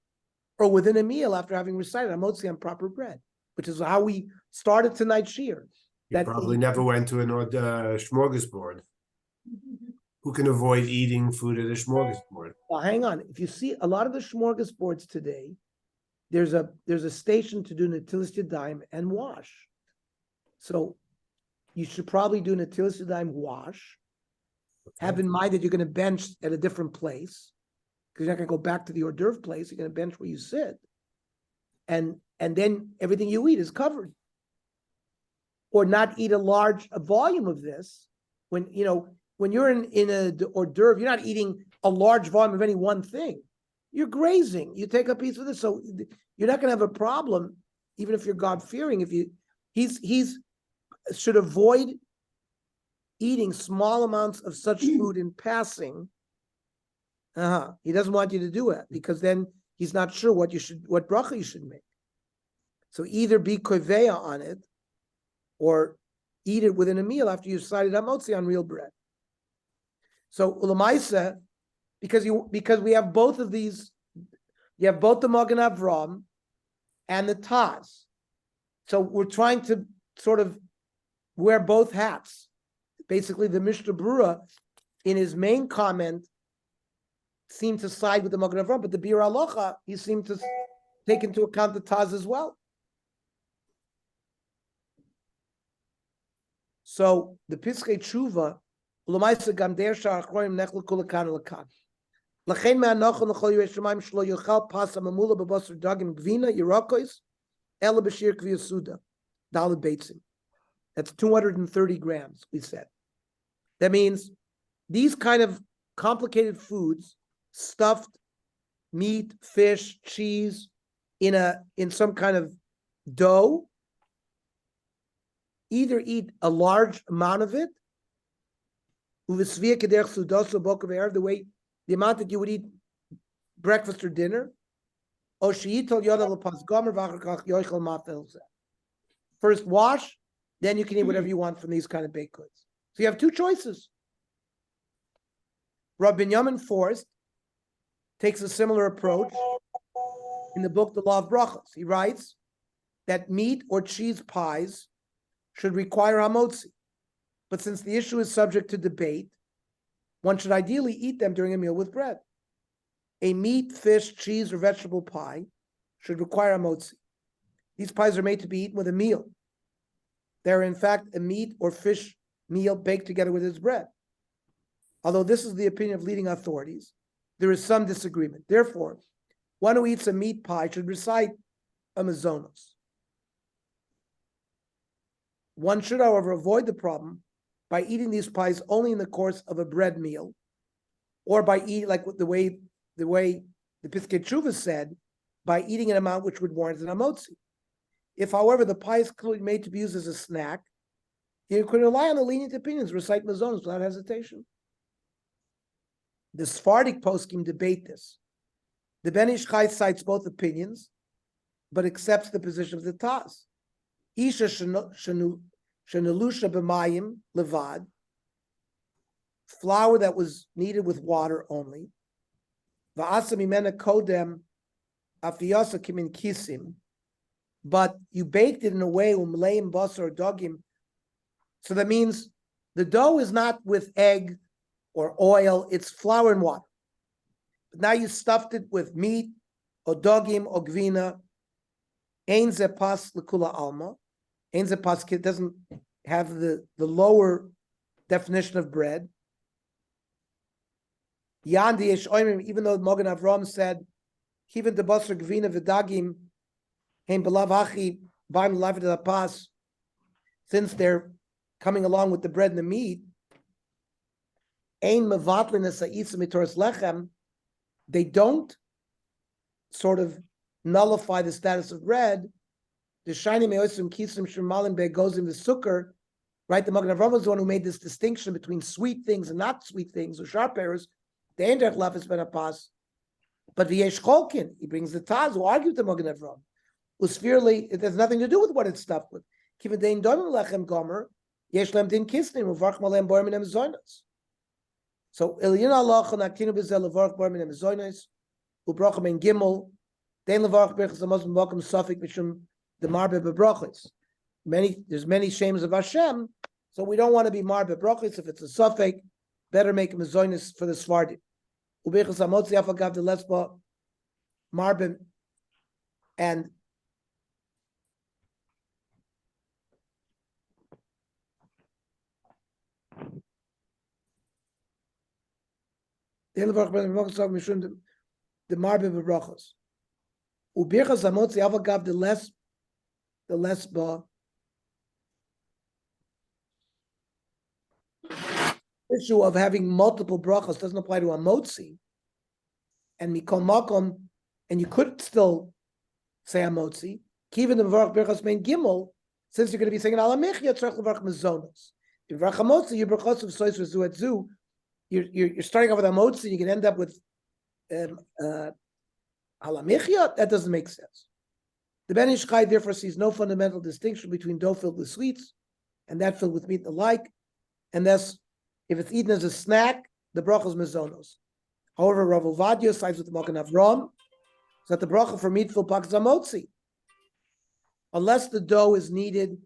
or within a meal after having recited Hamotzi on proper bread, which is how we started tonight's shiur. You probably never went to an smorgasbord. Who can avoid eating food at a smorgasbord? Well, hang on. If you see a lot of the smorgasbords today, there's a station to do Natilas Yadayim and wash. So you should probably do Natilas Yadayim wash. Okay. Have in mind that you're going to bench at a different place because you're not going to go back to the hors d'oeuvre place. You're going to bench where you sit, and then everything you eat is covered. Or not eat a volume of this when you're in a hors d'oeuvre, you're not eating a large volume of any one thing. You're grazing. You take a piece of this, so you're not going to have a problem, even if you're God-fearing. If he's should avoid eating small amounts of such food in passing. He doesn't want you to do it because then he's not sure what bracha you should make. So either be koveya on it, or eat it within a meal after you've decided hamotzi on real bread. So ulamaisa, because we have both of these, you have both the Magen Avraham and the Taz. So we're trying to sort of wear both hats. Basically, the Mishnah Berurah, in his main comment, seemed to side with the Magen Avraham, but the Bir Halacha, he seemed to take into account the Taz as well. So the Piskei Tshuva, Ulamaisa gam der shar achronim nechel kula kan lakan. Lachen me'anochel nechol yirei shemayim shlo yochal pasa mamula bebasar dagim gvina yirakois ela b'shir kviyasuda daled beitzim. That's 230 grams, we said. That means these kind of complicated foods, stuffed meat, fish, cheese, in some kind of dough, either eat a large amount of it, the way the amount that you would eat breakfast or dinner, first wash, then you can eat whatever you want from these kind of baked goods. So you have two choices. Rabbi Binyamin Forst takes a similar approach in the book The Law of Brachos. He writes that meat or cheese pies should require hamotzi, but since the issue is subject to debate, one should ideally eat them during a meal with bread. A meat, fish, cheese, or vegetable pie should require hamotzi. These pies are made to be eaten with a meal. They're in fact a meat or fish meal baked together with its bread. Although this is the opinion of leading authorities, there is some disagreement. Therefore, one who eats a meat pie should recite a mazonos. One should, however, avoid the problem by eating these pies only in the course of a bread meal, or by eating, like the way the Piskei Tshuva said, by eating an amount which would warrant an hamotzi. If, however, the pie is clearly made to be used as a snack, you can rely on the lenient opinions, recite mazonos without hesitation. The Sephardic poskim debate this. The Ben Ish Chai cites both opinions, but accepts the position of the Taz. Isha shenelusha b'mayim levad, flour that was kneaded with water only. Va'asa mimena kodem afiyasa kimin kisim, but you baked it in a way umleim basar or dogim. So that means the dough is not with egg or oil, it's flour and water. But now you stuffed it with meat, or dogim, or gvina. Ein ze pas lekula alma. Ein ze pas doesn't have the lower definition of bread. Yandi yesh oimim, even though Mogen Avram said, even the basar gvina v'dagim, hein belav hachi, b'aim lavid la pas, since they're coming along with the bread and the meat, ein mevatlin es ha'isa mitoras lechem, they don't sort of nullify the status of bread. The shiny meosim kisim shemalim begozim the sukkar, right? The Magen Avraham was the one who made this distinction between sweet things and not sweet things, or sharp errors. The Eindrach lafis ben apas, but v'yesh cholkin, he brings the Taz who argued the Magen Avraham. Usfirli, it has nothing to do with what it's stuffed with. Kivadein domim lechem gomer yesh lem din kisnim uvarch malem borim inem zoynos. So Elyon Allah Nakinu Bizel Levarch Bar Min Zoynes, Ubrachim in Gimel, Dein Levarch Berchas Muslim Welcome Suffolk Mishum the Marbe Bebrachis. There's many shames of Hashem, so we don't want to be Marbe Brachis. If it's a Suffolk, better make him a Zoynes for the Svardi. Uberchas Amotzi Afagav the Lesba Marbe and the marbe bebrachos. Ubirchas hamotzi avagav the lesba issue of having multiple brachos doesn't apply to hamotzi, and mikol makom, and you could still say hamotzi. Kiven the varach birchas main gimel, since you're going to be saying alamichya tzarich levarach mezonos. If varach hamotzi, you brachos of sois v'zu et zu. You're starting off with hamotzi, you can end up with halamichya. That doesn't make sense. The Ben Ish Chai therefore sees no fundamental distinction between dough filled with sweets and that filled with meat and the like, and thus, if it's eaten as a snack, the bracha is mezonos. However, Rav Ovadia sides with the Magen Avraham that the bracha for meat filled pak is hamotzi, unless the dough is kneaded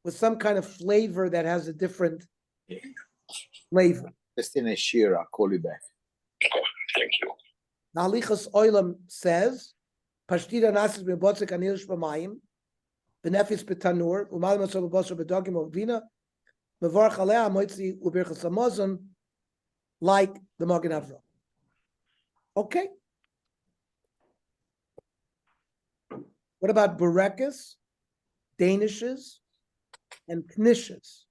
with some kind of flavor that has a different flavor. Just in a shear, I'll call you back. Thank you. Nalichas Oilam says, Pashtida nasis b'botzik anilish b'mayim, b'nefis b'tanur, u'malim asol b'bosor b'dogim ovina, Mevarach alea moitzi ubirchas hamazon, like the Magen Avraham. Okay. What about burekas, danishes, and knishes?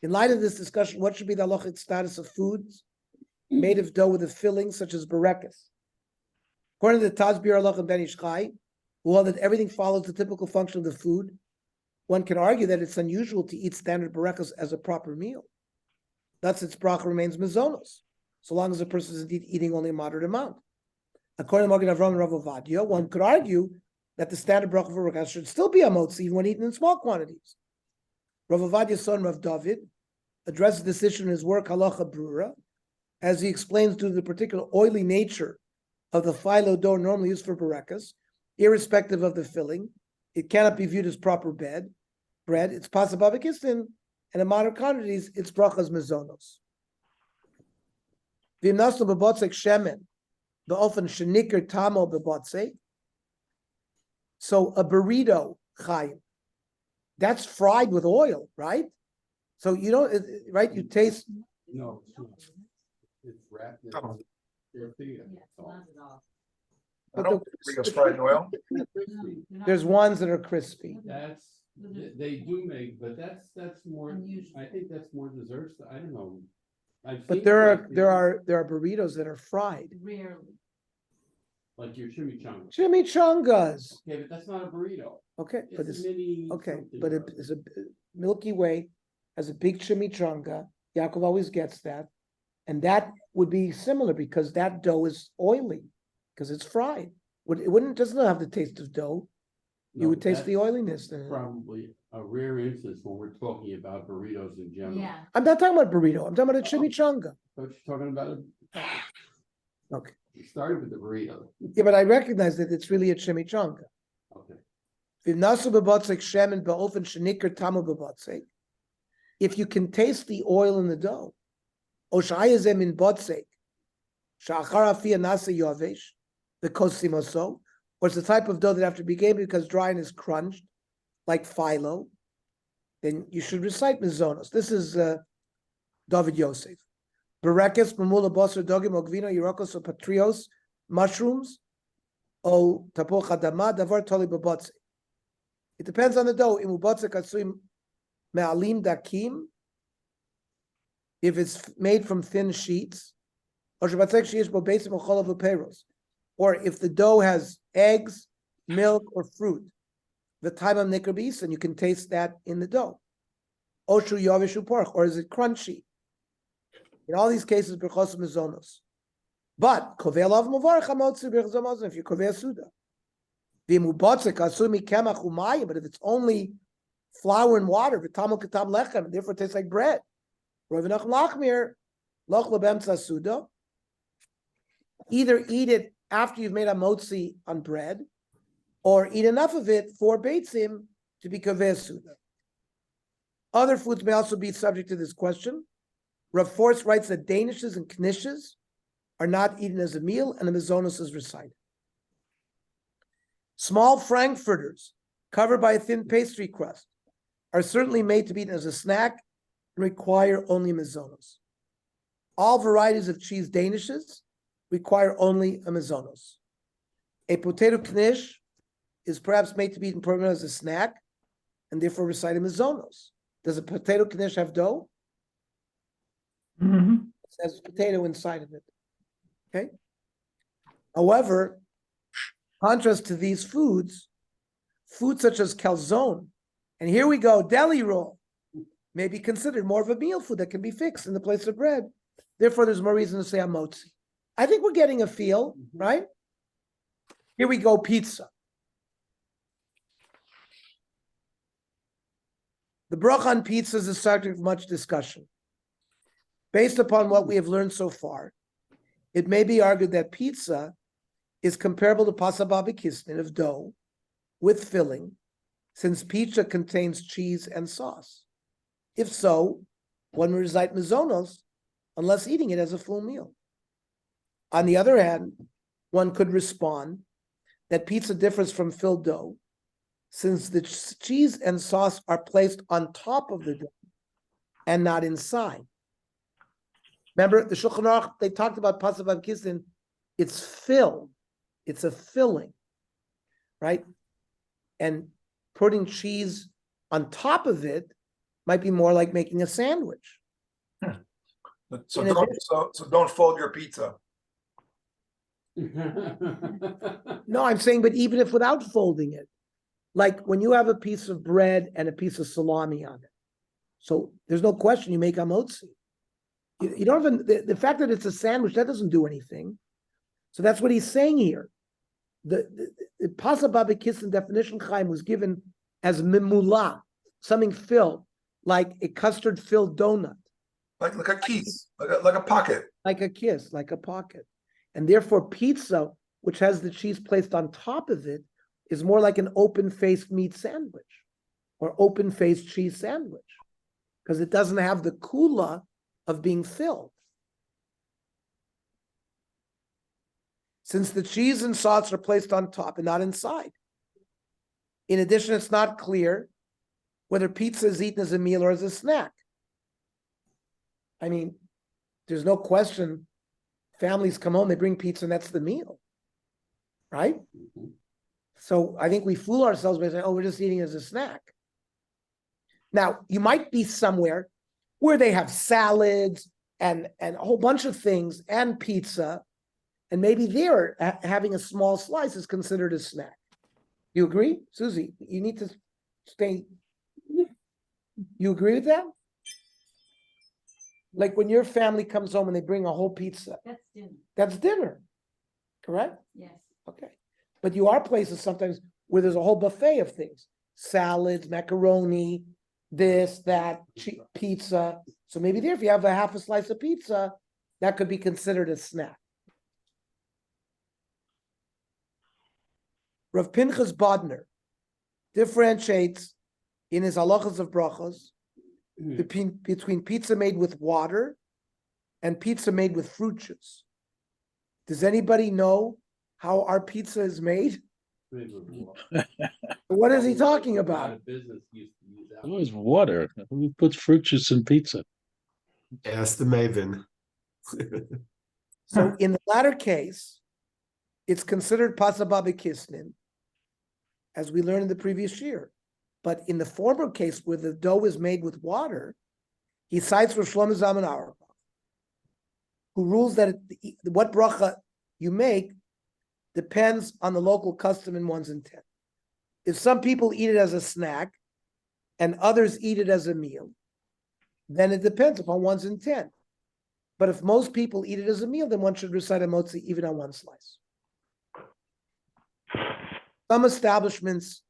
In light of this discussion, what should be the halachic status of foods made of dough with a filling, such as burekas? According to the Tazbir Halach and Ben Ish Chai, who hold that everything follows the typical function of the food, one can argue that it's unusual to eat standard burekas as a proper meal. Thus, its bracha remains mazonos, so long as the person is indeed eating only a moderate amount. According to Magen Avraham and Rav Ovadia, one could argue that the standard bracha for burekas should still be a motzi even when eaten in small quantities. Rav Ovadia's son, Rav David, addresses this issue in his work Halacha Brura, as he explains due to the particular oily nature of the phyllo dough normally used for burekas, irrespective of the filling, it cannot be viewed as proper bread. It's possible b'kistin, and in moderate quantities, it's brachas mezonos. V'imnasu b'botzek shemen, b'ofen shenikar tamo b'botzek. So a burrito, chayim, that's fried with oil, right? So you don't, right? You taste. No, it's wrapped in Oh. tortilla. Yeah, not at all. I don't think it's fried in oil. No, they're not- There's ones that are crispy. That's, they do make, but that's more, Unusual. I think that's more desserts, I don't know. I've But seen there like are burritos that are fried. Rarely. Like your chimichanga. Chimichangas. Okay, but that's not a burrito. Okay, but It's it's a mini. okay, something but or it's a Milky Way has a big chimichanga. Yaakov always gets that, and that would be similar because that dough is oily because it's fried. It wouldn't doesn't have the taste of dough. You No, would taste the that's oiliness. Probably a rare instance when we're talking about burritos in general. Yeah. I'm not talking about burrito. I'm talking about a chimichanga. But you're talking about Okay. you started with the burrito. Yeah, but I recognize that it's really a chimichanga. Okay. If you can taste the oil in the dough, or it's the type of dough that after being because dry and is crunched, like phyllo, then you should recite mizonos. This is David Yosef. Berekes, mamula, basar, dogim, ogvino, yirokos, or patrios, mushrooms, o tapoch adama, davar toli b'botze. It depends on the dough. Imubotze katsuim me'alim dakim, if it's made from thin sheets, or shebatzek sheish bo beisim o cholav u'peros, or if the dough has eggs, milk, or fruit, the time of nikrabis, and you can taste that in the dough. Oshu yavishu porch, or is it crunchy? In all these cases, berchos mizonos. But kovel av muvarach hamotzi berchos if you kovel suda. V'imubotze kasumi kemach umayim, but if it's only flour and water, v'tamol katam lechem, and therefore it tastes like bread. Ravinach lachmir loch lebemtza suda. Either eat it after you've made a motzi on bread, or eat enough of it for beitzim to be kaveh suda. Other foods may also be subject to this question. Rav Forst writes that danishes and knishes are not eaten as a meal, and a mizonos is recited. Small frankfurters covered by a thin pastry crust are certainly made to be eaten as a snack and require only mizonos. All varieties of cheese danishes require only a mizonos. A potato knish is perhaps made to be eaten primarily as a snack and therefore recited mizonos. Does a potato knish have dough? Mhm. It has potato inside of it. Okay. However, contrast to these foods such as calzone, and here we go, deli roll, may be considered more of a meal food that can be fixed in the place of bread. Therefore, there's more reason to say hamotzi. I think we're getting a feel, right? Here we go, pizza. The bracha on pizza is a subject of much discussion. Based upon what we have learned so far, it may be argued that pizza is comparable to pasabah b'kisnin of dough with filling, since pizza contains cheese and sauce. If so, one will recite mizonos unless eating it as a full meal. On the other hand, one could respond that pizza differs from filled dough, since the cheese and sauce are placed on top of the dough, and not inside. Remember, the Shulchan Aruch, they talked about Pasav Kisnin, it's filled, it's a filling, right? And putting cheese on top of it might be more like making a sandwich. So In don't, so don't fold your pizza. No, I'm saying, but even if without folding it, like when you have a piece of bread and a piece of salami on it, so there's no question you make hamotzi. You don't even, the fact that it's a sandwich, that doesn't do anything. So that's what he's saying here. The Pasa Baba Kissin definition, Chaim, was given as mimula, something filled, like a custard-filled donut. Like a keys, like a pocket. Like a kiss, like a pocket. And therefore pizza, which has the cheese placed on top of it, is more like an open-faced meat sandwich or open-faced cheese sandwich because it doesn't have the kula of being filled. Since the cheese and sauce are placed on top and not inside. In addition, it's not clear whether pizza is eaten as a meal or as a snack. I mean, there's no question. Families come home, they bring pizza, and that's the meal, right? So I think we fool ourselves by saying, oh, we're just eating it as a snack. Now, you might be somewhere where they have salads and a whole bunch of things and pizza, and maybe there having a small slice is considered a snack. You agree? Susie, you need to stay. You agree with that? Like when your family comes home and they bring a whole pizza. That's dinner, That's dinner, correct? yes. Okay. But you are places sometimes where there's a whole buffet of things. Salads, macaroni, this, that, pizza. So maybe there, if you have a half a slice of pizza, that could be considered a snack. Rav Pinchas Bodner differentiates in his halachas of brachos between pizza made with water and pizza made with fruit juice. Does anybody know how our pizza is made? What is he talking about? Oh, it's water. Who puts fruit juice in pizza? Ask the Maven. So in the latter case, it's considered pasababi kisnin, as we learned in the previous year. But in the former case, where the dough is made with water, he cites Rosh Shlomo Zalman Auerbach, who rules that what bracha you make depends on the local custom and one's intent. If some people eat it as a snack and others eat it as a meal, then it depends upon one's intent. But if most people eat it as a meal, then one should recite a motzi even on one slice. Some establishments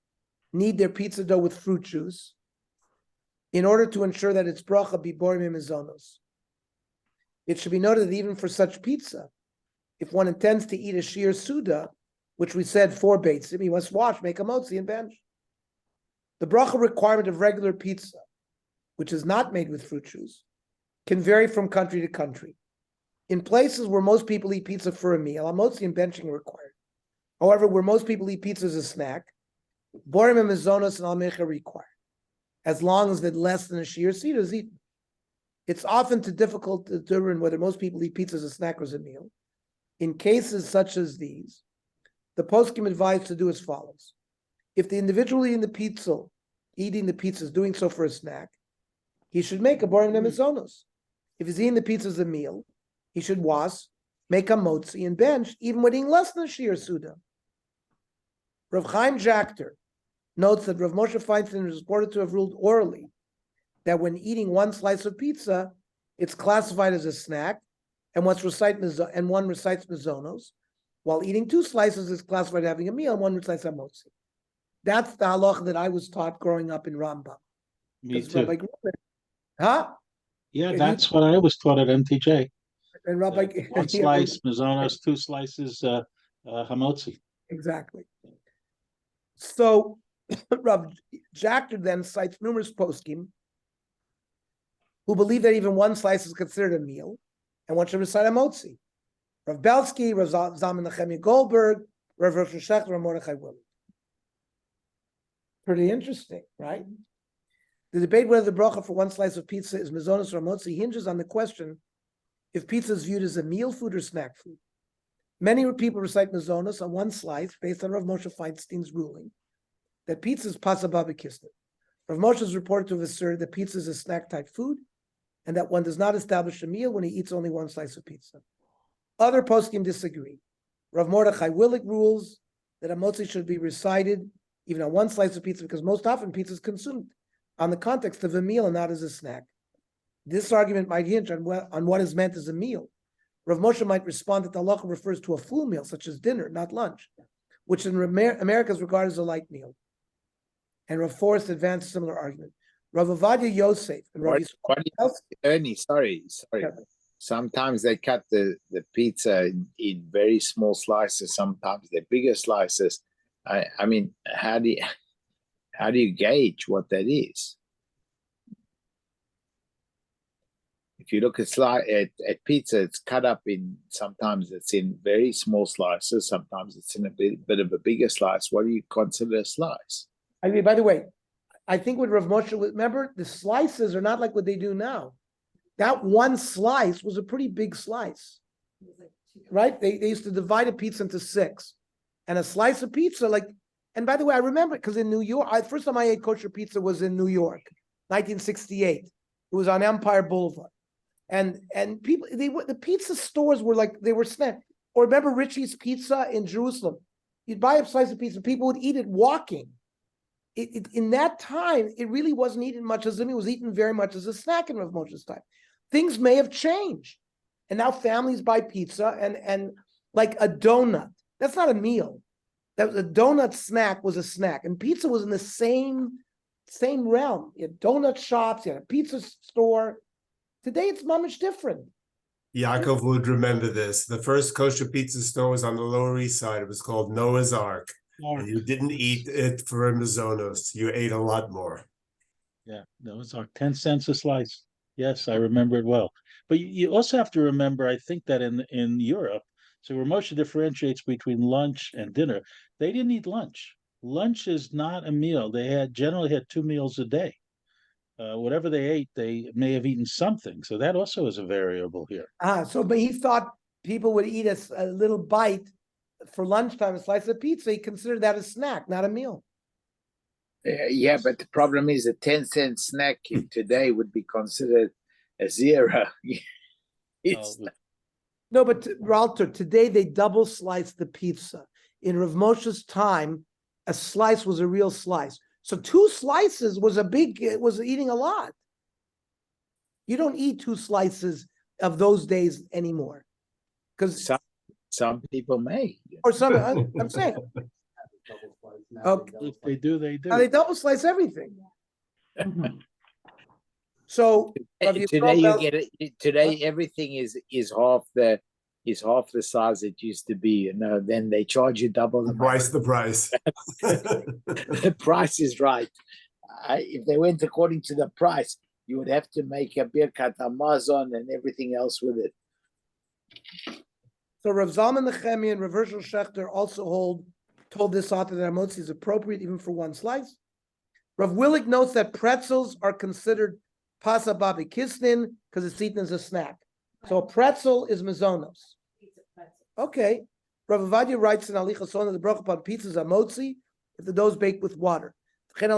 need their pizza dough with fruit juice in order to ensure that its bracha be borim mizonos. It should be noted that even for such pizza, if one intends to eat a shir suda, which we said 4 beitzim, he must wash, make a motzi, and bench. The bracha requirement of regular pizza, which is not made with fruit juice, can vary from country to country. In places where most people eat pizza for a meal, a motzi and benching are required. However, where most people eat pizza as a snack, borim and mizonos and almecha are required, as long as that less than a shir suda is eaten. It's often too difficult to determine whether most people eat pizza as a snack or as a meal. In cases such as these, the poskim advise to do as follows. If the individual eating the pizza is doing so for a snack, he should make a borim and mizonos. If he's eating the pizza as a meal, he should wash, make a motzi, and bench, even when eating less than a shir suda. Rav Chaim Jachter notes that Rav Moshe Feinstein is reported to have ruled orally that when eating one slice of pizza, it's classified as a snack, and one recites mizonos, while eating 2 slices is classified as having a meal, and one recites a motzi. That's the halacha that I was taught growing up in Rambam. Me too. Huh? Yeah, that's what I was taught at MTJ. And Rabbi, 1 slice mizonos, 2 slices hamotzi. Exactly. So Rav Jachter then cites numerous poskim who believe that even 1 slice is considered a meal, and one should recite a motzi. Rav Belsky, Rav Zalman Nechemia Goldberg, Rav Rosh Hashanah, Rav Mordechai Willard. Pretty interesting, right? The debate whether the bracha for one slice of pizza is mazonos or motzi hinges on the question if pizza is viewed as a meal food or snack food. Many people recite mazonos on one slice based on Rav Moshe Feinstein's ruling that pizza is pasa babikisnet. Rav Moshe is reported to have asserted that pizza is a snack type food and that one does not establish a meal when he eats only one slice of pizza. Other poskim disagree. Rav Mordechai Willig rules that a motzi should be recited even on one slice of pizza because most often pizza is consumed on the context of a meal and not as a snack. This argument might hinge on what is meant as a meal. Rav Moshe might respond that the halacha refers to a full meal, such as dinner, not lunch, which in America is regarded as a light meal. And Rav Forrest advanced a similar argument. Rav Avadia Yosef and Rav Ernie, sorry. Yeah. Sometimes they cut the pizza in very small slices. Sometimes they're bigger slices. I mean, how do you gauge what that is? If you look at pizza, it's cut up in, sometimes it's in very small slices, sometimes it's in a bit of a bigger slice. What do you consider a slice? I mean, by the way, I think with Rav Moshe, remember, the slices are not like what they do now. That one slice was a pretty big slice, right? They used to divide a pizza into 6. And a slice of pizza, and by the way, I remember because in New York, first time I ate kosher pizza was in New York, 1968. It was on Empire Boulevard. And people, the pizza stores were they were snack. Or remember Richie's Pizza in Jerusalem? You'd buy a slice of pizza, people would eat it walking. In that time, it really wasn't eaten much as a meal. It was eaten very much as a snack in Rav Moshe's time. Things may have changed. And now families buy pizza and like a donut. That's not a meal. That was a donut snack was a snack. And pizza was in the same realm. You had donut shops, you had a pizza store. Today it's mamish different. Yaakov would remember this. The first kosher pizza store was on the Lower East Side. It was called Noah's Ark. And you didn't eat it for mazonos. You ate a lot more. Yeah, Noah's Ark, 10 cents a slice. Yes, I remember it well. But you also have to remember, I think that in Europe, so where Moshe differentiates between lunch and dinner, they didn't eat lunch. Lunch is not a meal. They generally had 2 meals a day. Whatever they ate, they may have eaten something. So that also is a variable here. But he thought people would eat a little bite for lunchtime, a slice of pizza. He considered that a snack, not a meal. Yeah, but the problem is a 10-cent snack today would be considered a zero. No, but Ralter, today they double slice the pizza. In Rav Moshe's time, a slice was a real slice. So 2 slices was was eating a lot. You don't eat 2 slices of those days anymore. Because some people may. Or some, I'm saying. Okay. If they do, they do. Now they double slice everything. So Today everything is half the size it used to be, then they charge you double the price. The price is right. If they went according to the price, you would have to make a birkat Amazon and everything else with it. So Rav Zalman Nechemi and Rav Hershel Schechter also told this author that motzi is appropriate even for 1 slice. Rav Willig notes that pretzels are considered pasa babi kisnin because it's eaten as a snack. So a pretzel is mazonos. Okay. Rav Avadia writes in Alicha Sona the bracha upon pizzas are motzi if the dough is baked with water. If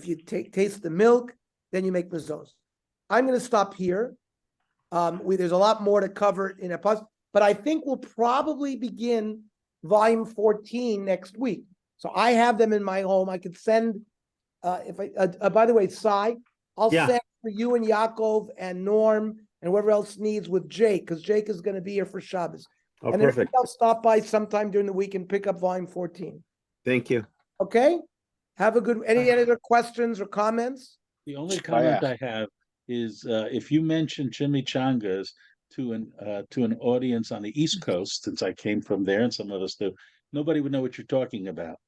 you taste the milk, then you make mazonos. I'm going to stop here. There's a lot more to cover in a post, but I think we'll probably begin volume 14 next week. So I have them in my home. I could send, by the way, Sai, I'll send for you and Yaakov and Norm and whoever else needs with Jake, because Jake is going to be here for Shabbos. Oh, and perfect. I'll stop by sometime during the week and pick up volume 14. Thank you. Okay? Have a good, any other questions or comments? The only comment I have is if you mention chimichangas to an audience on the East Coast, since I came from there and some of us do, nobody would know what you're talking about.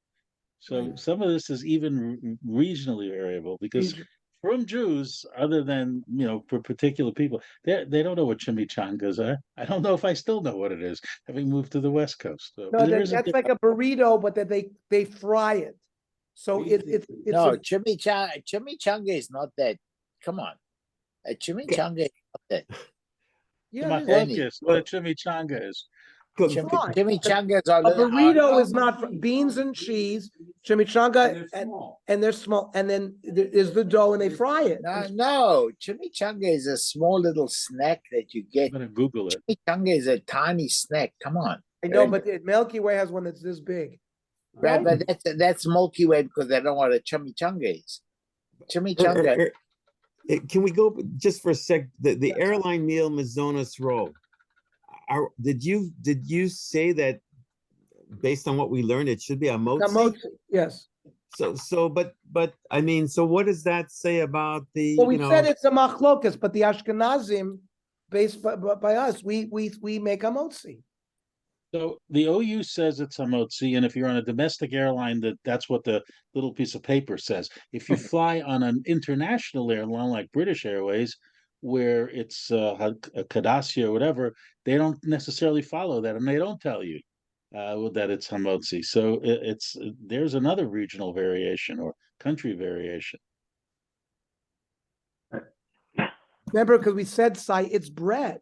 So some of this is even regionally variable because from Jews, other than, for particular people, they don't know what chimichangas are. I don't know if I still know what it is, having moved to the West Coast. So No, there is a that's like a burrito, but that they fry it. So it's No, a, chimichanga is not that. Come on, a chimichanga is not that. yeah, it is. machlokes, what a chimichanga is. Fine. Chimichangas are A burrito are- is not beans and cheese, chimichanga, and they're small, and then there's the dough, and they fry it. No, chimichanga is a small little snack that you get. I'm gonna Google it. Chimichanga is a tiny snack. Come on. I know, but the Milky Way has one that's this big. Right, but that's Milky Way because they don't know what a chimichanga is. Chimichanga. Can we go just for a sec? The airline meal Mazonas roll. Did you say that based on what we learned, it should be a motzi? Kamotzi, yes. But I mean, so what does that say about the, Well, we said it's a machlokas, but the Ashkenazim, based by us, we make a motzi. So the OU says it's hamotzi, and if you're on a domestic airline, that's what the little piece of paper says. If you fly on an international airline like British Airways, where it's a Kadassia or whatever, they don't necessarily follow that, and they don't tell you that it's hamotzi. So there's another regional variation or country variation. Remember, because we said it's bread.